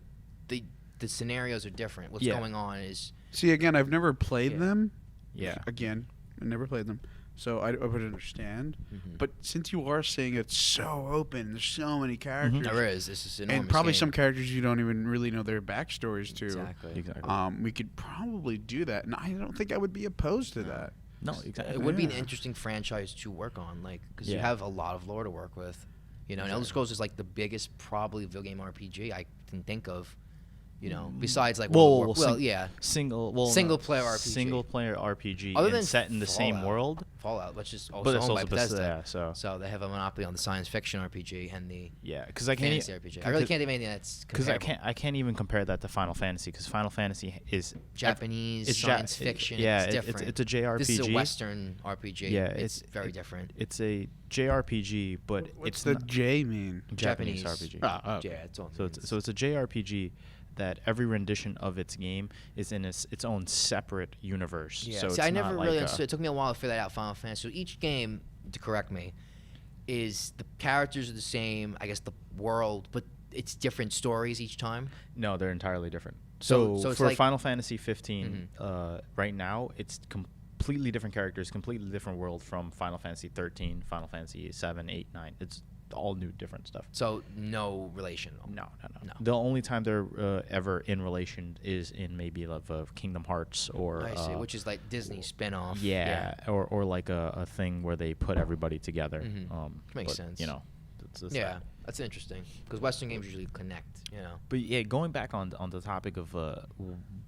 the scenarios are different. What's going on is. See, again, I've never played them. Yeah. Again, I never played them, so I would understand. Mm-hmm. But since you are saying it's so open, there's so many characters. There is. This is enormous. And probably game. some characters you don't even really know their backstories to. Exactly. We could probably do that, and I don't think I would be opposed to that. No, exactly. It would be an interesting franchise to work on, like, because you have a lot of lore to work with. And Elder Scrolls is like the biggest probably video game RPG I can think of. Besides like single player RPG. Single player RPG, other than set in the same world. Fallout, which is also owned by Bethesda. So they have a monopoly on the science fiction RPG and the because I can't fantasy RPG. I really can't think of anything that's comparable. Because I can't even compare that to Final Fantasy, because Final Fantasy is Japanese science fiction. It's different. It's a JRPG. This is a Western RPG. Yeah, it's very different. It's a JRPG, but what's the J mean? Japanese RPG. Yeah, it's all. So it's a JRPG that every rendition of its game is in its own separate universe. Yeah. So See, I never really understood. It took me a while to figure that out. Final Fantasy. So each game, to correct me, is the characters are the same. I guess the world, but it's different stories each time. No, they're entirely different. So for like Final Fantasy 15, right now it's completely different characters, completely different world from Final Fantasy 13, Final Fantasy 7, 8, 9. It's all new, different stuff. So no relation. No. The only time they're ever in relation is in maybe of Kingdom Hearts or. I see, which is like Disney spin-off. Yeah. Or like a thing where they put everybody together. Makes sense. That's interesting, because Western games usually connect. But yeah, going back on the topic of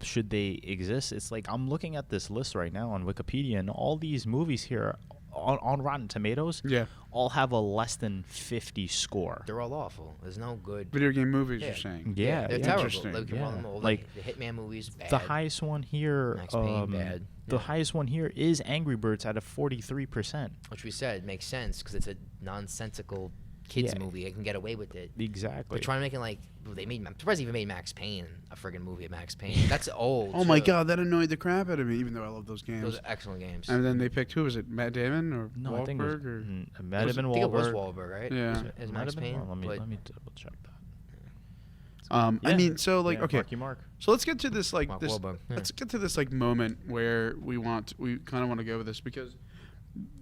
should they exist? It's like I'm looking at this list right now on Wikipedia, and all these movies here on Rotten Tomatoes, all have a less than 50 score. They're all awful. There's no good video game movies. You're saying? Yeah, they're terrible. Like the Hitman movies, bad. The highest one here, Max Payne, bad. The highest one here is Angry Birds at a 43%. Which we said makes sense because it's a nonsensical kids movie. It can get away with it. Exactly. But trying to make it like I'm surprised they even made Max Payne a friggin' movie of Max Payne. That's old. Oh my god, that annoyed the crap out of me. Even though I love those games. Those are excellent games. And then they picked who was it? Matt Damon or no, Wahlberg? I think it was, or might have been Wahlberg. I think it was Wahlberg, right? Yeah. As Max Payne. Let me double check that. I mean, so like, okay. Marky Mark. So let's get to this like Mark this. Wahlberg. Let's get to this like moment where we kind of want to go with this because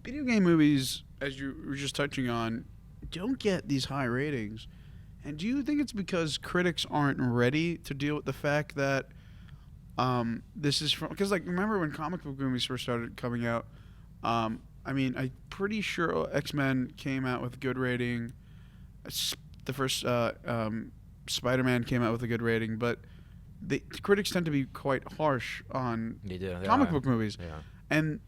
video game movies, as you were just touching on, don't get these high ratings. And do you think it's because critics aren't ready to deal with the fact that this is from? Because like, remember when comic book movies first started coming out? I mean, I'm pretty sure X-Men came out with a good rating. The first Spider-Man came out with a good rating, but the critics tend to be quite harsh on comic book movies. Yeah. And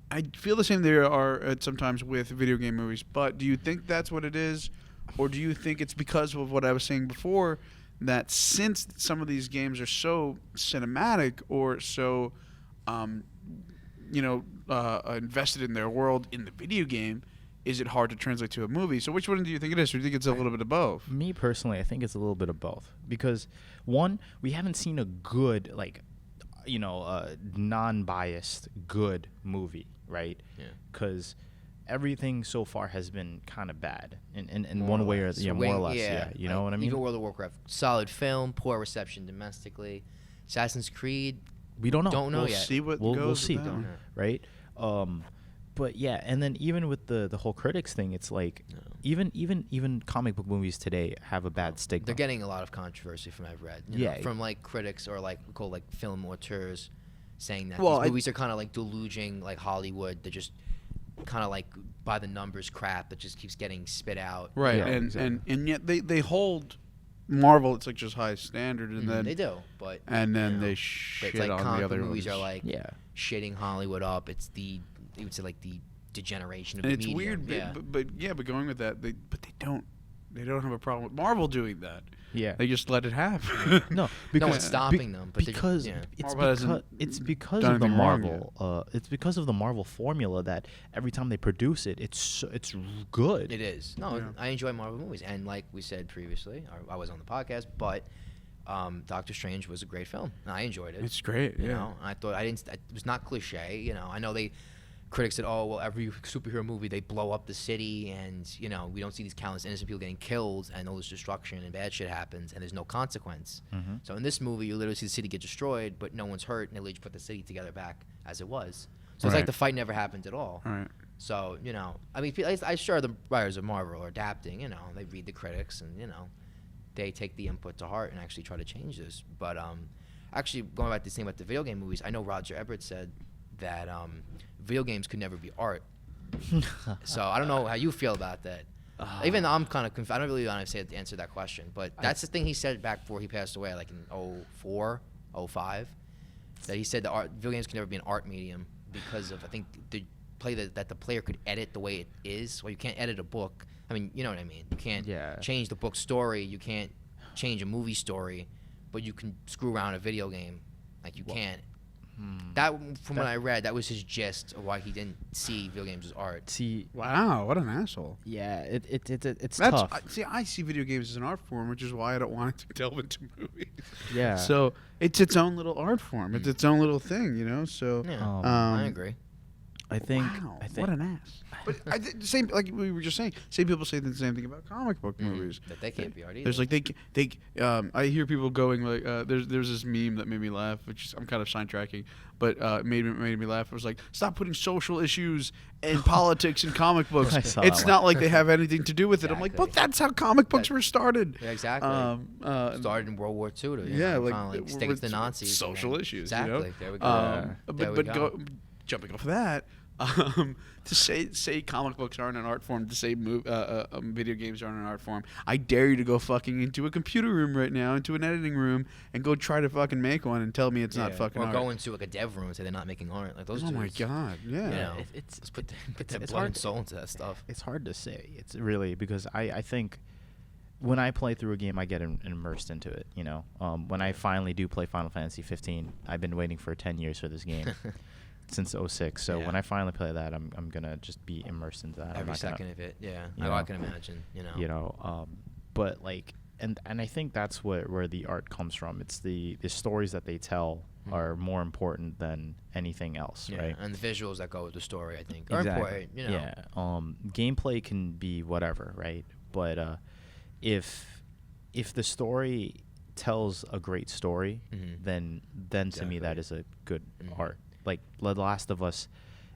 I feel the same there are sometimes with video game movies. But do you think that's what it is? Or do you think it's because of what I was saying before, that since some of these games are so cinematic or so, invested in their world in the video game, is it hard to translate to a movie? So which one do you think it is? Or do you think it's a little bit of both? Me personally, I think it's a little bit of both. Because, one, we haven't seen a good, non-biased good movie, right? Yeah. Because everything so far has been kind of bad in one way or more or less. Yeah, you know what I mean? Even World of Warcraft, solid film, poor reception domestically. Assassin's Creed, we don't know. Don't know we'll yet. See what goes we'll see, with that. Right? But yeah, and then even with the whole critics thing, it's like even comic book movies today have a bad stigma. They're getting a lot of controversy from I've read. You know, from like critics or like we call like film auteurs saying that these movies are kind of like deluging like Hollywood. They're just kind of like by the numbers crap that just keeps getting spit out. Right, Yeah, and, exactly. and yet they hold Marvel. It's like just high standard, and then they do, but they but shit it's like on comic the other book movies ones. are like shitting Hollywood up. It's you would say like the degeneration of and the it's medium. weird, but going with that, they don't have a problem with Marvel doing that. Yeah, they just let it happen. No, because no one's stopping them. But because it's because of the Marvel. It's because of the Marvel formula that every time they produce it, it's good. It is. No, I enjoy Marvel movies, and like we said previously, I was on the podcast, but Doctor Strange was a great film. I enjoyed it. It's great. You know, I thought it was not cliche. You know, I know critics said, oh, well, every superhero movie, they blow up the city and, you know, we don't see these countless innocent people getting killed and all this destruction and bad shit happens and there's no consequence. Mm-hmm. So in this movie, you literally see the city get destroyed, but no one's hurt and they literally put the city together back as it was. So it's like the fight never happened at all. Right. So, you know, I mean, I'm sure the writers of Marvel are adapting, you know, they read the critics and, you know, they take the input to heart and actually try to change this. But actually, going back to the thing about the video game movies, I know Roger Ebert said that video games could never be art. So I don't know how you feel about that. Even though I'm kind of confused. I don't really want to answer that question, but that's the thing he said back before he passed away, like in 04, 05, that he said video games can never be an art medium because of, I think, the play that the player could edit the way it is. Well, you can't edit a book. I mean, you know what I mean. You can't change the book story. You can't change a movie story, but you can screw around a video game. Like you can't. From what I read, that was his gist of why he didn't see video games as art. Wow, what an asshole. Yeah, it's tough. I see video games as an art form, which is why I don't want it to delve into movies. Yeah. So it's its own little art form. It's its own little thing, you know. So I agree. I think what an ass. But same, like we were just saying, same people say the same thing about comic book movies. That they can't be art either. There's like I hear people going like, there's this meme that made me laugh, which I'm kind of sidetracking, but made me laugh. It was like, stop putting social issues and politics in comic books. It's not like they have anything to do with it. I'm like, but that's how comic books were started. Yeah, exactly. Started in World War II. To, stick it to the Nazis. Social issues. Exactly. You know? There we go. But jumping off of that. To say comic books aren't an art form, to say video games aren't an art form, I dare you to go fucking into a computer room right now, into an editing room, and go try to fucking make one and tell me it's not fucking art. Or go into like a dev room and say they're not making art. Like those. Oh my god, yeah. You know, let's put their blood and soul into that stuff. It's hard to say. It's really because I think when I play through a game, I get immersed into it. You know, when I finally do play Final Fantasy 15, I've been waiting for 10 years for this game. Since 06, so when I finally play that, I'm gonna just be immersed into that. Every second of it, I can imagine, but like, and I think that's where the art comes from. It's the stories that they tell are more important than anything else, right? And the visuals that go with the story, I think, are important. Yeah. Gameplay can be whatever, right? But if the story tells a great story, then to me that is a good art. Like The Last of Us,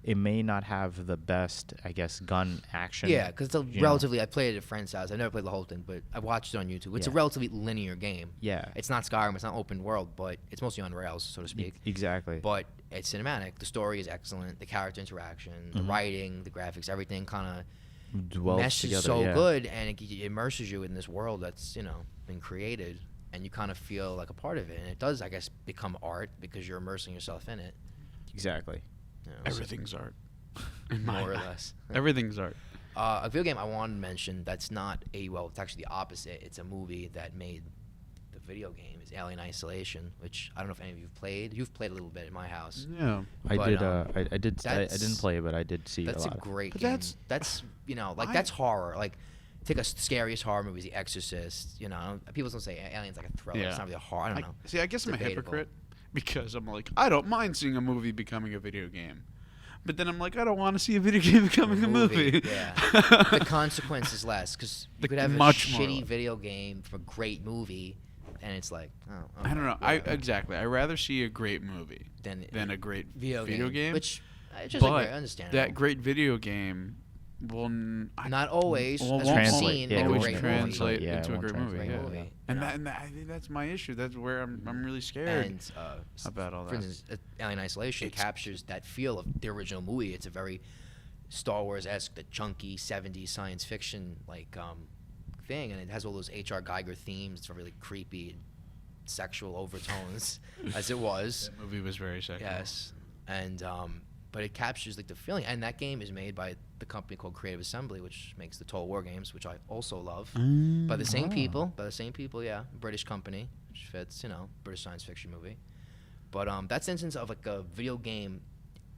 it may not have the best, I guess, gun action. Yeah, because it's relatively. I played it at a friend's house. I never played the whole thing, but I watched it on YouTube. It's a relatively linear game. Yeah, it's not Skyrim. It's not open world, but it's mostly on rails, so to speak. Exactly. But it's cinematic. The story is excellent. The character interaction, the writing, the graphics, everything kind of meshes together, so good, and it immerses you in this world that's been created, and you kind of feel like a part of it. And it does, I guess, become art because you're immersing yourself in it. Exactly. Everything's art. More or less. Everything's art. A video game I wanted to mention that's not it's actually the opposite. It's a movie that made the video game is Alien Isolation, which I don't know if any of you have played. You've played a little bit at my house. Yeah. I did. I didn't play, but I did see a lot. That's a great game. That's that's horror. Like, take a scariest horror movie, The Exorcist. People don't say Alien's like a thriller. Yeah. It's not really a horror. I don't know. See, I guess I'm a hypocrite. Because I'm like, I don't mind seeing a movie becoming a video game. But then I'm like, I don't want to see a video game becoming a movie. Yeah. The consequence is less. Because you could have a shitty video game from a great movie, and it's like, oh. Okay, I don't know. Exactly. I'd rather see a great movie than a great video game. Which is just understandable. That great video game will not always translate into a great movie. And I think that's my issue. That's where I'm really scared about all that. For instance, Alien Isolation captures that feel of the original movie. It's a very Star Wars-esque, the chunky 70s science fiction thing, and it has all those H.R. Geiger themes. It's really creepy, sexual overtones, as it was. That movie was very sexual. Yes, and but it captures the feeling. And that game is made by the company called Creative Assembly, which makes the Total War games, which I also love. By the same people, yeah. British company, which fits, British science fiction movie. But that's an instance of like a video game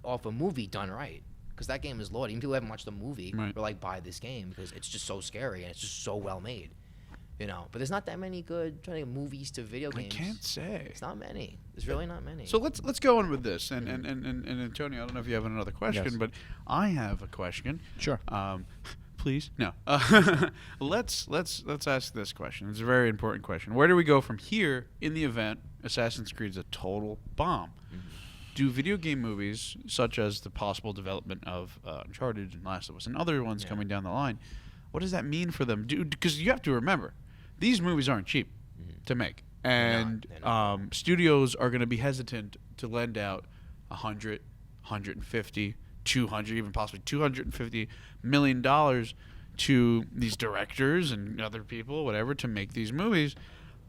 off a movie done right. Because that game is lauded. Even people who haven't watched the movie were like, buy this game because it's just so scary and it's just so well made. But there's not that many good movies to video games. I can't say. It's not many. There's really not many. So let's go on with this. And Antonio, I don't know if you have another question, but I have a question. Sure. Please no. Let's ask this question. It's a very important question. Where do we go from here in the event Assassin's Creed is a total bomb? Do video game movies, such as the possible development of Uncharted and Last of Us and other ones coming down the line, what does that mean for them? Because you have to remember, these movies aren't cheap to make. And studios are going to be hesitant to lend out 100, 150, 200, even possibly $250 million to these directors and other people, whatever, to make these movies.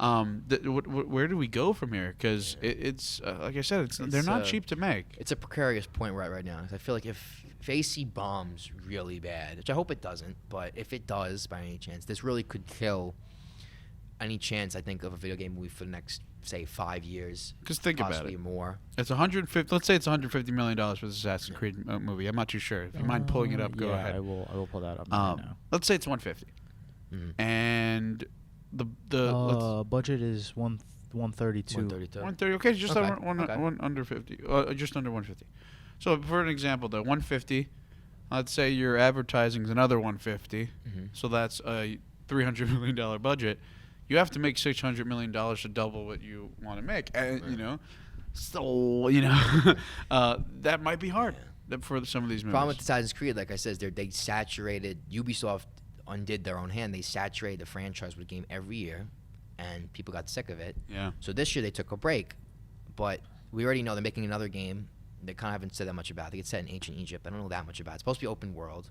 Where do we go from here? Because it's like I said, they're not cheap to make. It's a precarious point right now. I feel like if AC bombs really bad, which I hope it doesn't, but if it does by any chance, this really could kill any chance, I think, of a video game movie for the next, say, 5 years. Because think about it. Possibly more. It's 150. Let's say it's $150 million for this Assassin's Creed movie. I'm not too sure. If you mind pulling it up, go ahead. I will pull that up right now. Let's say it's 150, and the budget is 132. 130. Okay, just under 50. Just under 150. So for an example, though, 150. Let's say your advertising is another 150. So that's a $300 million budget. You have to make $600 million to double what you want to make, and so that might be hard for some of these movies. Problem with Assassin's Creed, like I said, they saturated. Ubisoft undid their own hand. They saturated the franchise with a game every year, and people got sick of it. Yeah. So this year they took a break, but we already know they're making another game They kind of haven't said that much about. I think it's set in ancient Egypt. I don't know that much about it. It's supposed to be open world,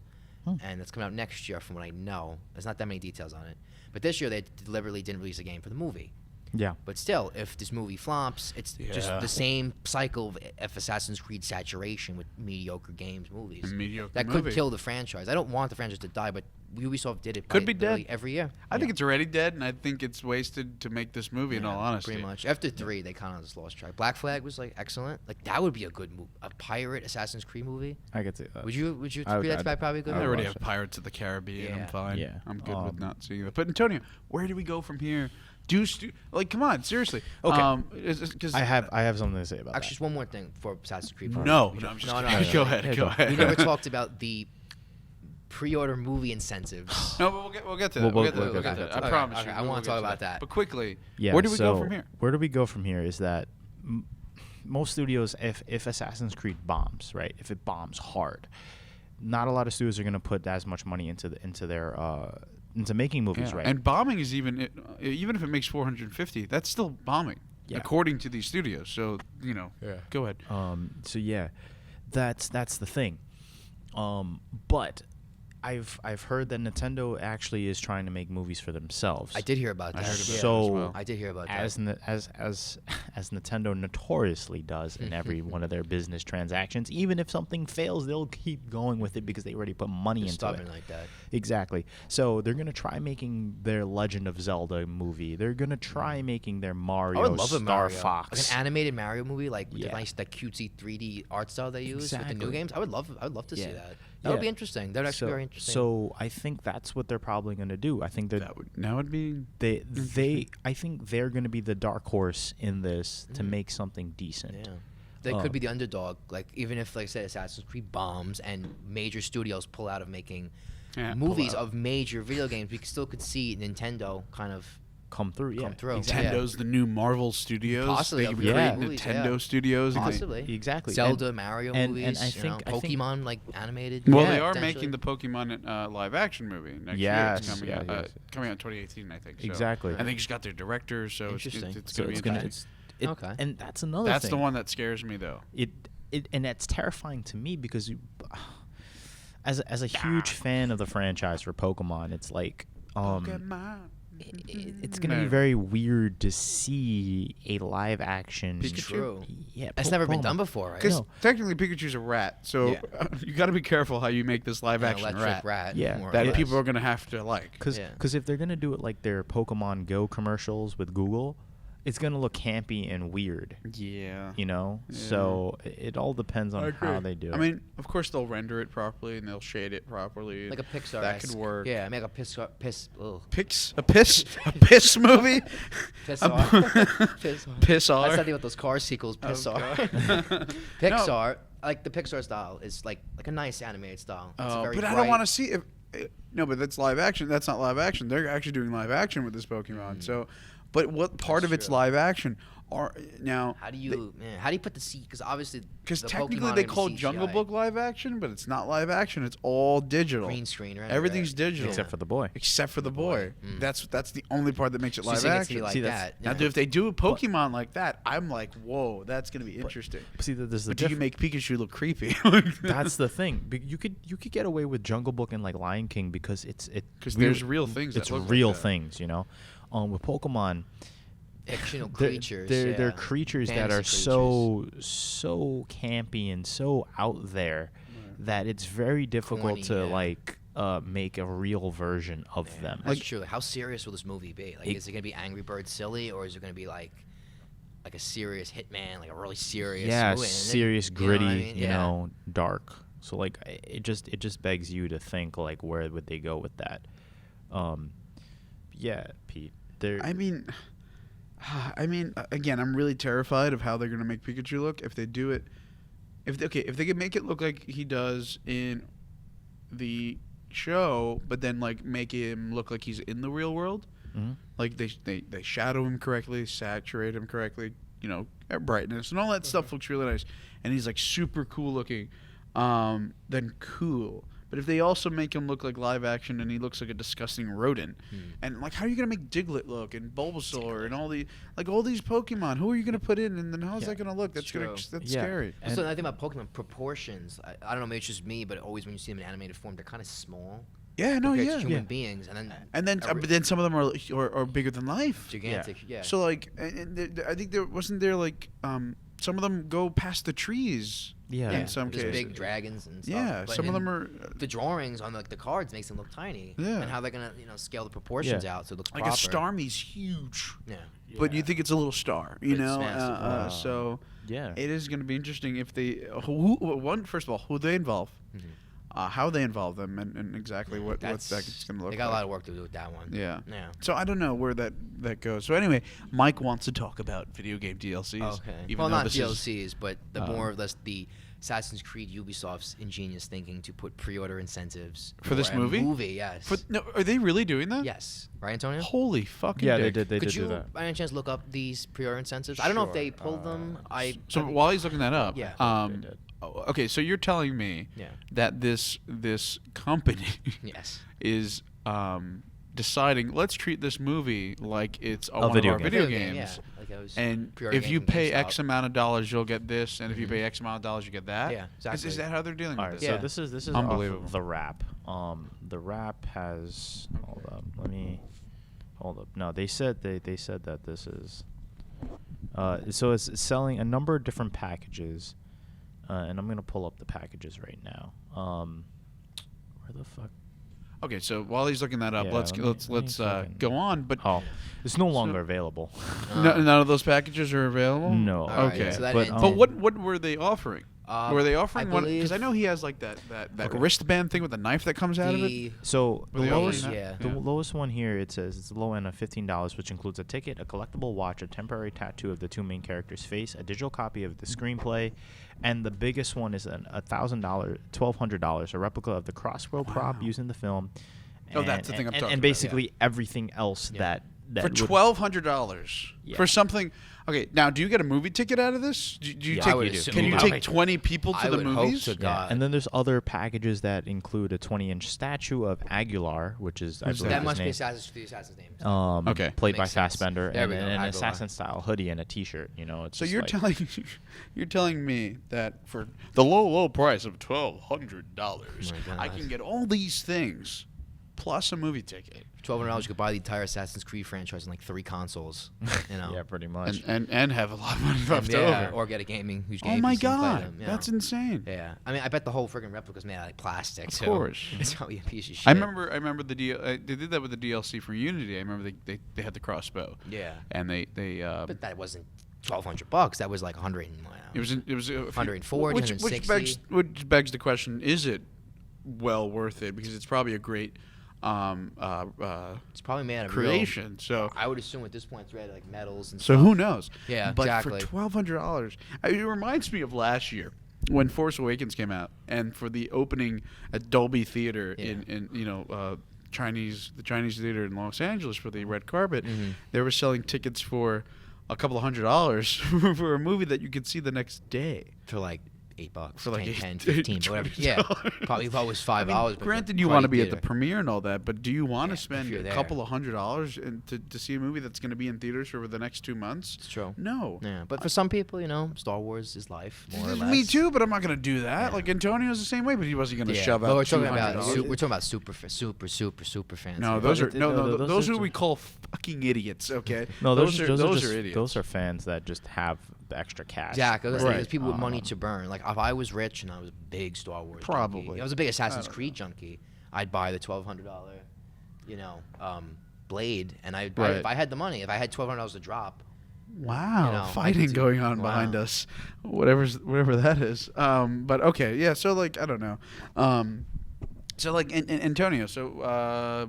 and it's coming out next year from what I know. There's not that many details on it. But this year they deliberately didn't release a game for the movie. Yeah. But still, if this movie flops, it's just the same cycle of Assassin's Creed saturation with mediocre games, movies. That could kill the franchise. I don't want the franchise to die, but Ubisoft did it. Could be dead every year. I think it's already dead, and I think it's wasted to make this movie. In all honesty, pretty much. After 3, they kind of just lost track. Black Flag was like excellent. Like that would be a good movie, a pirate Assassin's Creed movie. I could see that. Would you agree that's probably a good? I already have Pirates of the Caribbean. Yeah. I'm fine. Yeah. I'm good with not seeing that. But Antonio, where do we go from here? Come on, seriously. Okay. I have something to say about that. Actually, just one more thing for Assassin's Creed. No, I'm just kidding. Go ahead. We never talked about the pre-order movie incentives. No, but we'll get to that. We'll get to that. I promise you. I want to talk about that. But quickly, Yeah, where do we go from here? Where do we go from here is that most studios, if Assassin's Creed bombs, right? If it bombs hard, not a lot of studios are going to put as much money into making movies, right? And bombing is even if it makes 450, that's still bombing, according to these studios. So go ahead. So yeah, that's the thing. But I've heard that Nintendo actually is trying to make movies for themselves. I did hear about that. I did hear about that. As Nintendo notoriously does in every one of their business transactions, even if something fails, they'll keep going with it because they already put money into it. Like that. Exactly. So they're gonna try making their Legend of Zelda movie. They're gonna try making their Mario Star Fox, like an animated Mario movie, like the nice, that cutesy 3D art style they use with the new games. I would love to see that. That would be interesting. That would actually be very interesting. So I think that's what they're probably going to do. I think that would be I think they're going to be the dark horse in this to make something decent. Yeah. They could be the underdog. Like even if, like I said, Assassin's Creed bombs and major studios pull out of making movies of major video games, we still could see Nintendo kind of come through. Nintendo's the new Marvel Studios. Possibly. They create Nintendo Studios. Possibly. Exactly. Zelda, Mario movies. And I think Pokemon, like animated. Well, they are making the Pokemon live action movie next year. It's coming out in 2018, I think. So. Exactly. And they just got their director, so it's going to be interesting. Okay. And that's another thing. That's the one that scares me, though. And that's terrifying to me because as a huge fan of the franchise for Pokemon, it's like Pokemon. It's going to be very weird to see a live action Pikachu. Yeah, that's never been done before, right? Because technically Pikachu's a rat, so you got to be careful how you make this live action rat. Yeah, that people are going to have to like. Because if they're going to do it like their Pokemon Go commercials with Google, it's going to look campy and weird. Yeah. So it all depends on how they do it. I mean, of course they'll render it properly and they'll shade it properly. Like a Pixar. That could work. Yeah, make a piss movie? Pixar. That's something with those car sequels, Pixar. Pixar, like the Pixar style is like a nice animated style. It's very but I don't want to see it. No, but that's live action. That's not live action. They're actually doing live action with this Pokemon. So, but what part of it's live action are now? How do you put the C? Because obviously, because technically they call Jungle Book live action, but it's not live action. It's all digital. Green screen, right? Everything's digital except for the boy. That's the only part that makes it live action. Now, if they do a Pokemon like that, I'm like, whoa, that's gonna be interesting. But do you make Pikachu look creepy? That's the thing. You could get away with Jungle Book and like Lion King because there's real things. It's real things, with Pokemon. Fictional creatures. They're creatures that are so campy and so out there that it's very difficult to make a real version of them. That's true. How serious will this movie be? Like, is it gonna be Angry Birds silly, or is it gonna be like a serious Hitman, like a really serious movie? Serious, gritty, dark. So it just begs you to think like, where would they go with that? Pete. I mean, again, I'm really terrified of how they're gonna make Pikachu look if they do it. If they can make it look like he does in the show, but then like make him look like he's in the real world, like they shadow him correctly, saturate him correctly, brightness and all that stuff looks really nice, and he's like super cool looking, then cool. But if they also make him look like live action and he looks like a disgusting rodent, and like how are you gonna make Diglett look and Bulbasaur and all these Pokemon? Who are you gonna put in, and then how's that gonna look? That's scary. So I think about Pokemon proportions. I don't know, maybe it's just me, but always when you see them in animated form, they're kind of small. Yeah, no, yeah. To human beings, but then some of them are bigger than life. Gigantic, yeah. So like, I think there wasn't like some of them go past the trees. Yeah. In some cases, big dragons and stuff. Yeah, but some of them are. The drawings on the cards makes them look tiny. Yeah. And how they're gonna scale the proportions out so it looks like proper. a Starmie's huge. Yeah. But you think it's a little star, you know? So yeah, it is going to be interesting if they first of all, who they involve. Mm-hmm. How they involve them and exactly what that's going to look like. They got a lot of work to do with that one. Yeah. Yeah. So I don't know where that goes. So anyway, Mike wants to talk about video game DLCs. Okay. Well, not DLCs, but the more or less the Assassin's Creed Ubisoft's ingenious thinking to put pre-order incentives for this movie. Yes. Are they really doing that? Yes. Right, Antonio? Holy fucking yeah, dick. they did Could do you, that. by any chance, look up these pre-order incentives? I don't know if they pulled them. So while he's looking that up, yeah. They did. Okay, so you're telling me that this company is deciding, let's treat this movie like it's one of our video games. Yeah. Like and if you pay X amount of dollars, you'll get this, and if you pay X amount of dollars, you get that. Yeah, exactly. Is that how they're dealing with this? So this is unbelievable. Off the Wrap. The Wrap has. Hold up. Let me. Hold up. No, they said that this is. So it's selling a number of different packages, and I'm gonna pull up the packages right now. Where the fuck? Okay, so while he's looking that up, let's go on. But it's no longer available. None of those packages are available. No. Okay, right, so but what were they offering? Were they offering one? Because I know he has like that wristband thing with the knife that comes out of it. So the lowest one here, it says it's the low end of $15, which includes a ticket, a collectible watch, a temporary tattoo of the two main characters' face, a digital copy of the screenplay, and the biggest one is $1,200, a replica of the Crossbow prop used in the film. That's the thing I'm talking about. And basically everything else that for $1,200 for something. Okay, now do you get a movie ticket out of this? Do you take? Can you take 20 people to the movies? Hope to God. And then there's other packages that include a 20-inch statue of Aguilar, which is I believe that his must name. be Assassin's name. Okay, played by Makes sense. Fassbender, There and we go, an Aguilar. assassin-style hoodie and a T-shirt. You know, it's so just you're telling me that for the low price of $1,200, I can get all these things plus a movie ticket. $1,200, you could buy the entire Assassin's Creed franchise and like 3 consoles. You know. Yeah, pretty much. And have a lot of money left over. Or get a huge game. Oh my PC and play God, them, that's insane. Yeah, I mean, I bet the whole friggin' replica's made out of like plastic. Of course, it's probably a piece of shit. I remember the they did that with the DLC for Unity. I remember they had the crossbow. Yeah, and they but that wasn't $1,200. That was like 100. It was 140, which 160. Which begs the question: is it well worth it? Because it's probably a great. It's probably made out of creation. Real, so I would assume at this point it's read like metals and so stuff. Who knows? Yeah, but exactly. for $1,200, it reminds me of last year when Force Awakens came out, and for the opening at Dolby Theater in the Chinese theater in Los Angeles for the red carpet, they were selling tickets for a couple of $100 for a movie that you could see the next day for like $8 for like 10, 15, whatever. Yeah, probably thought it was $5. I mean, granted, you want to be at the premiere and all that, but do you want to spend a couple of $100 to see a movie that's going to be in theaters for the next 2 months? It's true. No. Yeah, but for some people, Star Wars is life, more or less. Me too, but I'm not going to do that. Like Antonio's the same way, but he wasn't going to shove out. We're $200. talking about super fans. No, those are those are who we call fucking idiots. Okay. No, those are idiots. Those are fans that just have the extra cash. Exactly. There's people with money to burn. Like if I was rich and I was a big Star Wars junkie, I was a big Assassin's Creed junkie, I'd buy the $1,200, Blade, and I'd buy it if I had the money. If I had $1,200 to drop. Wow, fighting going on behind us, whatever that is. But okay, yeah. So like, I don't know. So like, Antonio. So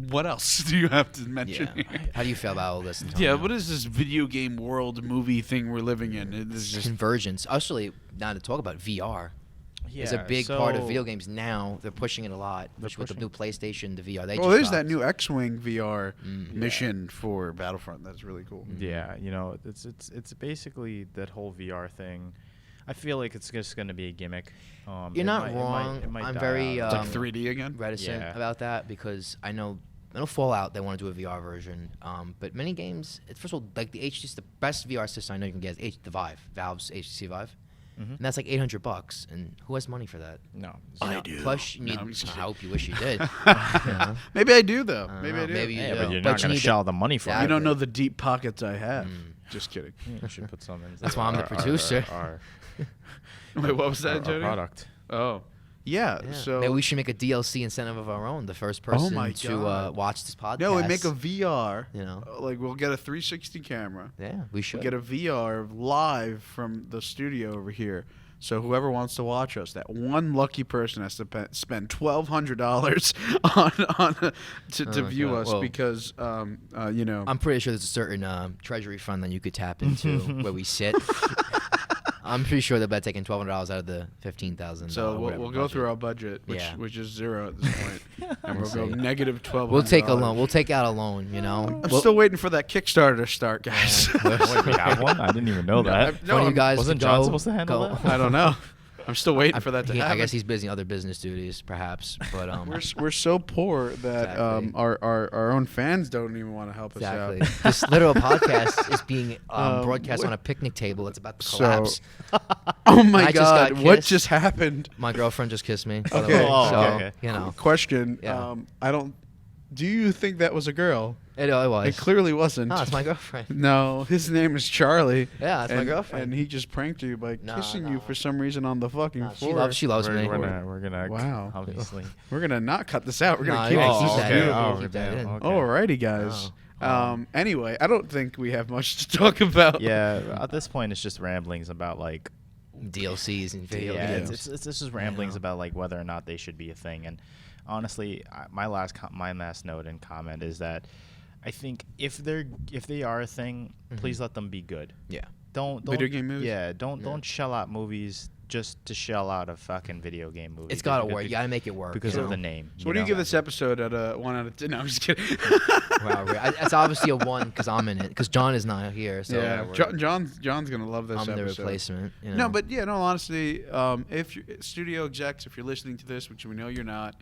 what else do you have to mention? Yeah. How do you feel about all this, Antonio? Yeah, what is this video game world movie thing we're living in? This is just convergence. Actually, now to talk about VR. It's a big part of video games now. They're pushing it a lot, with the new PlayStation, the VR. There's that new X-Wing VR mission for Battlefront. That's really cool. Yeah, it's basically that whole VR thing. I feel like it's just going to be a gimmick. You're not wrong. I'm very it's like 3D again. Reticent about that because I know Fallout they want to do a VR version, but many games. First of all, like the best VR system I know you can get is the Vive, Valve's HTC Vive. And that's like $800, and who has money for that? No, I do. Plus, you need. I hope you wish you did. Maybe I do though. Maybe I do. Maybe you do. But you're not going to shell the money for it. You don't know the deep pockets I have. Just kidding. You should put some in. That's why I'm the producer. Wait, what was that, Jody? Product. Oh. Yeah, so maybe we should make a DLC incentive of our own. The first person to watch this podcast. No, we make a VR. You know, like we'll get a 360 camera. Yeah, we should get a VR live from the studio over here. So whoever wants to watch us, that one lucky person has to spend $1,200 to view us because you know. I'm pretty sure there's a certain treasury fund that you could tap into where we sit. I'm pretty sure they're taking $1,200 out of the $15,000. So we'll go through our budget, which is zero at this point, and we'll go negative $1,200. We'll take a loan. We'll take out a loan. You know. I'm still waiting for that Kickstarter to start, guys. Wait, we have one? I didn't even know that. No, you guys wasn't John supposed to handle that? I don't know. I'm still waiting for that to happen. I guess he's busy in other business duties, perhaps. But we're so poor that our own fans don't even want to help us out. This literal podcast is being broadcast on a picnic table. It's about to collapse. Oh my God! What just happened? My girlfriend just kissed me. Okay. So you know. Question. Yeah. Do you think that was a girl? It was. It clearly wasn't. No, it's my girlfriend. No, his name is Charlie. Yeah, it's my girlfriend. And he just pranked you by kissing you for some reason on the fucking floor. She loves me. We're gonna wow. Obviously. We're gonna not cut this out. We're gonna keep it. Alrighty, guys. Anyway, I don't think we have much to talk about. Yeah, at this point, it's just ramblings about like DLCs and video games. It's just ramblings about like whether or not they should be a thing. And honestly, my last note and comment is that I think if they are a thing, please let them be good. Yeah. Don't video game movies. Yeah. Don't shell out movies just to shell out a fucking video game movie. It's gotta work. You gotta make it work because of the name. So what do you give this episode at a 1 out of 10? No, I'm just kidding. Wow, it's obviously a 1 because I'm in it. Because John is not here. So yeah, John's gonna love this episode. I'm the replacement. You know? No, but yeah, no, honestly, if you're studio execs, if you're listening to this, which we know you're not.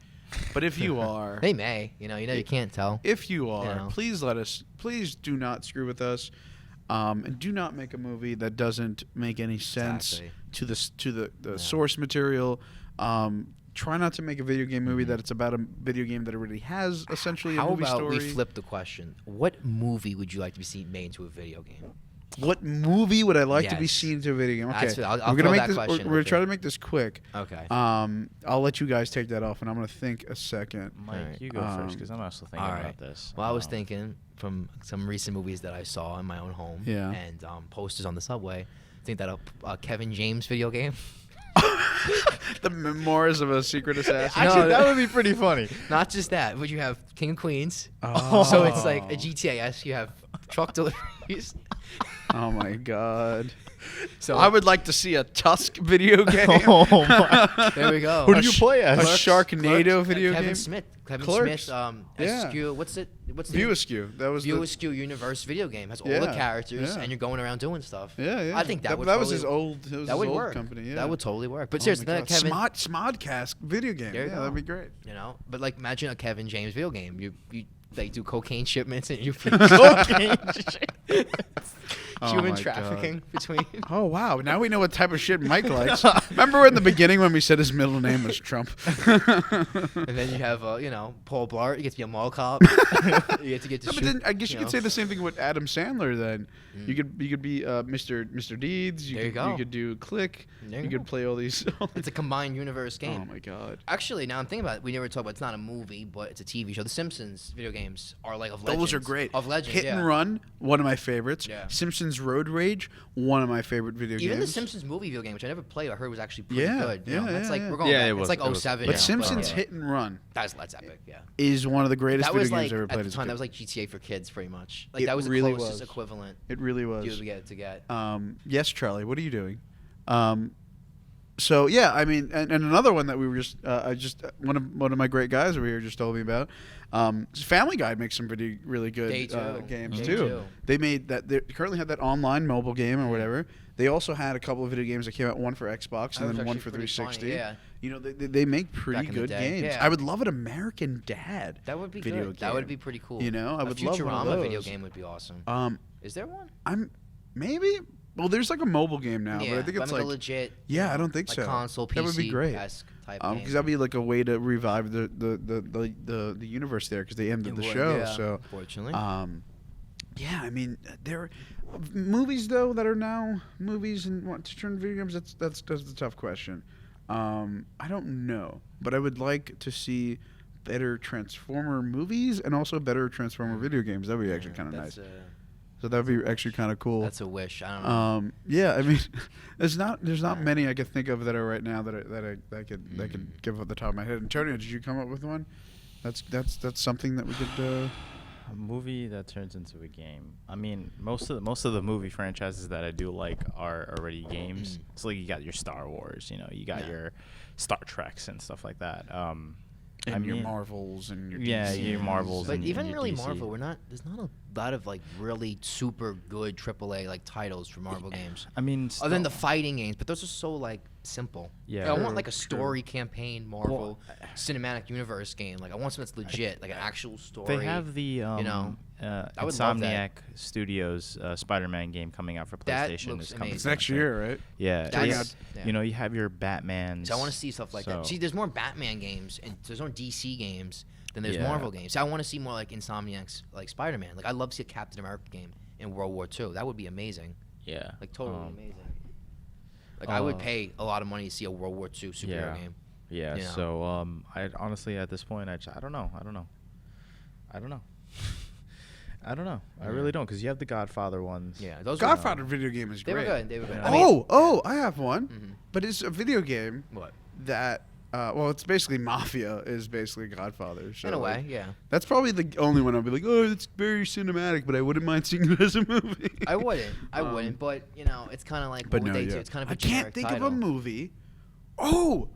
But if you are, they may, you can't tell. If you are, please do not screw with us, and do not make a movie that doesn't make any sense to the source material. Try not to make a video game movie that it's about a video game that already has essentially a movie story. How about we flip the question? What movie would you like to be seen made into a video game? What movie would I like to be seen into a video game? Okay, I'll throw that question. We're gonna try to make this quick. Okay. I'll let you guys take that off, and I'm gonna think a second. Mike, you go first, because I'm also thinking about this. Well, I was thinking from some recent movies that I saw in my own home, and posters on the subway. I think that a Kevin James video game. The Memoirs of a Secret Assassin. Actually, that would be pretty funny. Not just that, but you have King of Queens. Oh. So it's like a GTA-esque. You have truck deliveries. Oh my God. So I would like to see a Tusk video game. Oh my. There we go. Who do you play as? A Sharknado video game. Kevin Smith. What's it? View Askew. That was View Askew Universe video game. Has all the characters, and you're going around doing stuff. Yeah. I think that would. That was his old. That would old work. Company. Yeah. That would totally work. But seriously, Kevin. Smodcast video game. Yeah, that'd be great. But like, imagine a Kevin James video game. You they do cocaine shipments and you cocaine human trafficking between. Oh wow! Now we know what type of shit Mike likes. Remember in the beginning when we said his middle name was Trump? And then you have Paul Blart. You get to be a mall cop. You get to shoot. But then I guess you could say the same thing with Adam Sandler. Then you could be Mr. Deeds. You could do Click. You could play all these. It's a combined universe game. Oh my God! Actually, now I'm thinking about it. We never talked about. It's not a movie, but it's a TV show. The Simpsons video games are like of legends. Those are great. Of legends. Hit and Run, one of my favorites. Yeah. Simpsons Road Rage, one of my favorite video games. Even the Simpsons movie video game, which I never played, I heard was actually pretty good. That's like we're going back. It's like 07. But Simpsons Hit and Run. That's epic. Yeah. Is one of the greatest video games I've ever played. At the time, that was like GTA for kids, pretty much. Like that was the closest equivalent. It really was. You would to get. Yes, Charlie. What are you doing? So yeah, I mean, and another one that we were one of my great guys over here just told me about. Family Guy makes some really good games too. They made that. They currently have that online mobile game or whatever. They also had a couple of video games that came out, one for Xbox and then one for 360. Funny, yeah. You know, they make pretty good games. Yeah. I would love an American Dad. That would be video good. game. That would be pretty cool. You know, I would love one of Futurama those. video game would be awesome. Is there one? Maybe. Well, there's like a mobile game now, but I think it's like a legit. Yeah, I don't think so. Console PC. That would be great. Type game. Because that'd be like a way to revive the universe there, because they ended the show. Yeah, so unfortunately. Yeah, I mean, there are movies though that are now movies and want to turn video games. That's a tough question. I don't know, but I would like to see better Transformer movies and also better Transformer video games. That'd be actually kind of nice. So that'd be actually kind of cool. That's a wish. I don't know. Yeah, I mean, there's not many I could think of that are right now that could give off the top of my head. Antonio, did you come up with one? That's something that we could. A movie that turns into a game. I mean, most of the movie franchises that I do like are already games. So like you got your Star Wars, you know, you got your Star Treks and stuff like that. And your Marvels and your your Marvels. But and even your really DC. Marvel, there's not a lot of like really super good AAA like titles for Marvel games. I mean, other than the fighting games, but those are so like simple. Yeah. I want like a story campaign Marvel cinematic universe game. Like I want something that's legit, like an actual story. They have the I would love Insomniac Studios Spider-Man game coming out for PlayStation. That looks amazing. It's next year, right? Yeah. You know, you have your Batman. So I want to see stuff like that. See, there's more Batman games and there's more DC games than there's Marvel games. So I want to see more like Insomniac's like Spider-Man. Like I'd love to see a Captain America game in World War II. That would be amazing. Yeah. Like totally amazing. Like I would pay a lot of money to see a World War II superhero game. Yeah. You know? So I honestly at this point I don't know. I really don't, because you have the Godfather ones. Yeah, those Godfather video game is great. They were good. I have one, but it's a video game. What? That it's basically Mafia is basically Godfather. So in a way, yeah. That's probably the only one I'll be like, oh, it's very cinematic, but I wouldn't mind seeing it as a movie. I wouldn't, but you know, it's kind of like what would they do? It's kind of a generic think title. of a movie. Oh,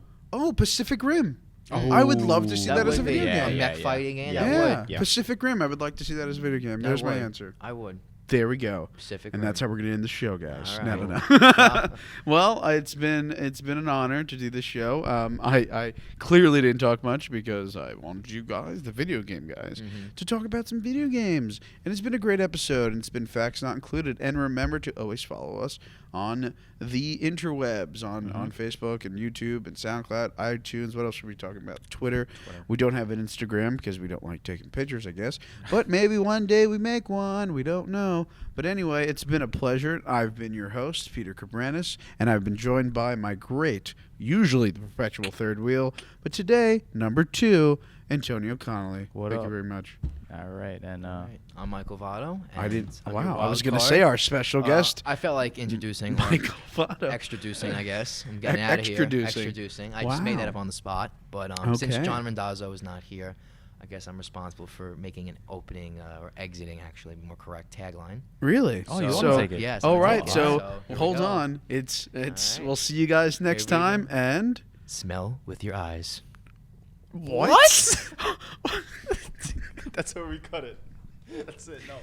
Pacific Rim. I would love to see that as a video game. Mech fighting game. Yeah, Pacific Rim. I would like to see that as a video game. There's my answer. I would. There we go. Pacific and Rim. that's how we're gonna end the show, guys. All right. No. Well, it's been an honor to do this show. I clearly didn't talk much because I wanted you guys, the video game guys, to talk about some video games. And it's been a great episode, and it's been Facts Not Included. And remember to always follow us on the interwebs, on Facebook and YouTube and SoundCloud, iTunes. What else are we talking about? Twitter. We don't have an Instagram because we don't like taking pictures, I guess. But maybe one day we make one. We don't know. But anyway, it's been a pleasure. I've been your host, Peter Cabranes, and I've been joined by my great, usually the perpetual third wheel, but today, number 2, Antonio Connolly. Thank you very much. All right, and I'm Michael Votto. I didn't. Wow, I was going to say our special guest. I felt like introducing Michael Votto. Extraducing, I guess. I'm getting out of here. Extraducing. I just made that up on the spot. But since John Randazzo is not here, I guess I'm responsible for making an opening or exiting, actually, more correct tagline. Really? Oh, you want to take it? Yes. All right. So hold on. It's. Right. We'll see you guys next time. And smell with your eyes. What? That's where we cut it. That's it. No.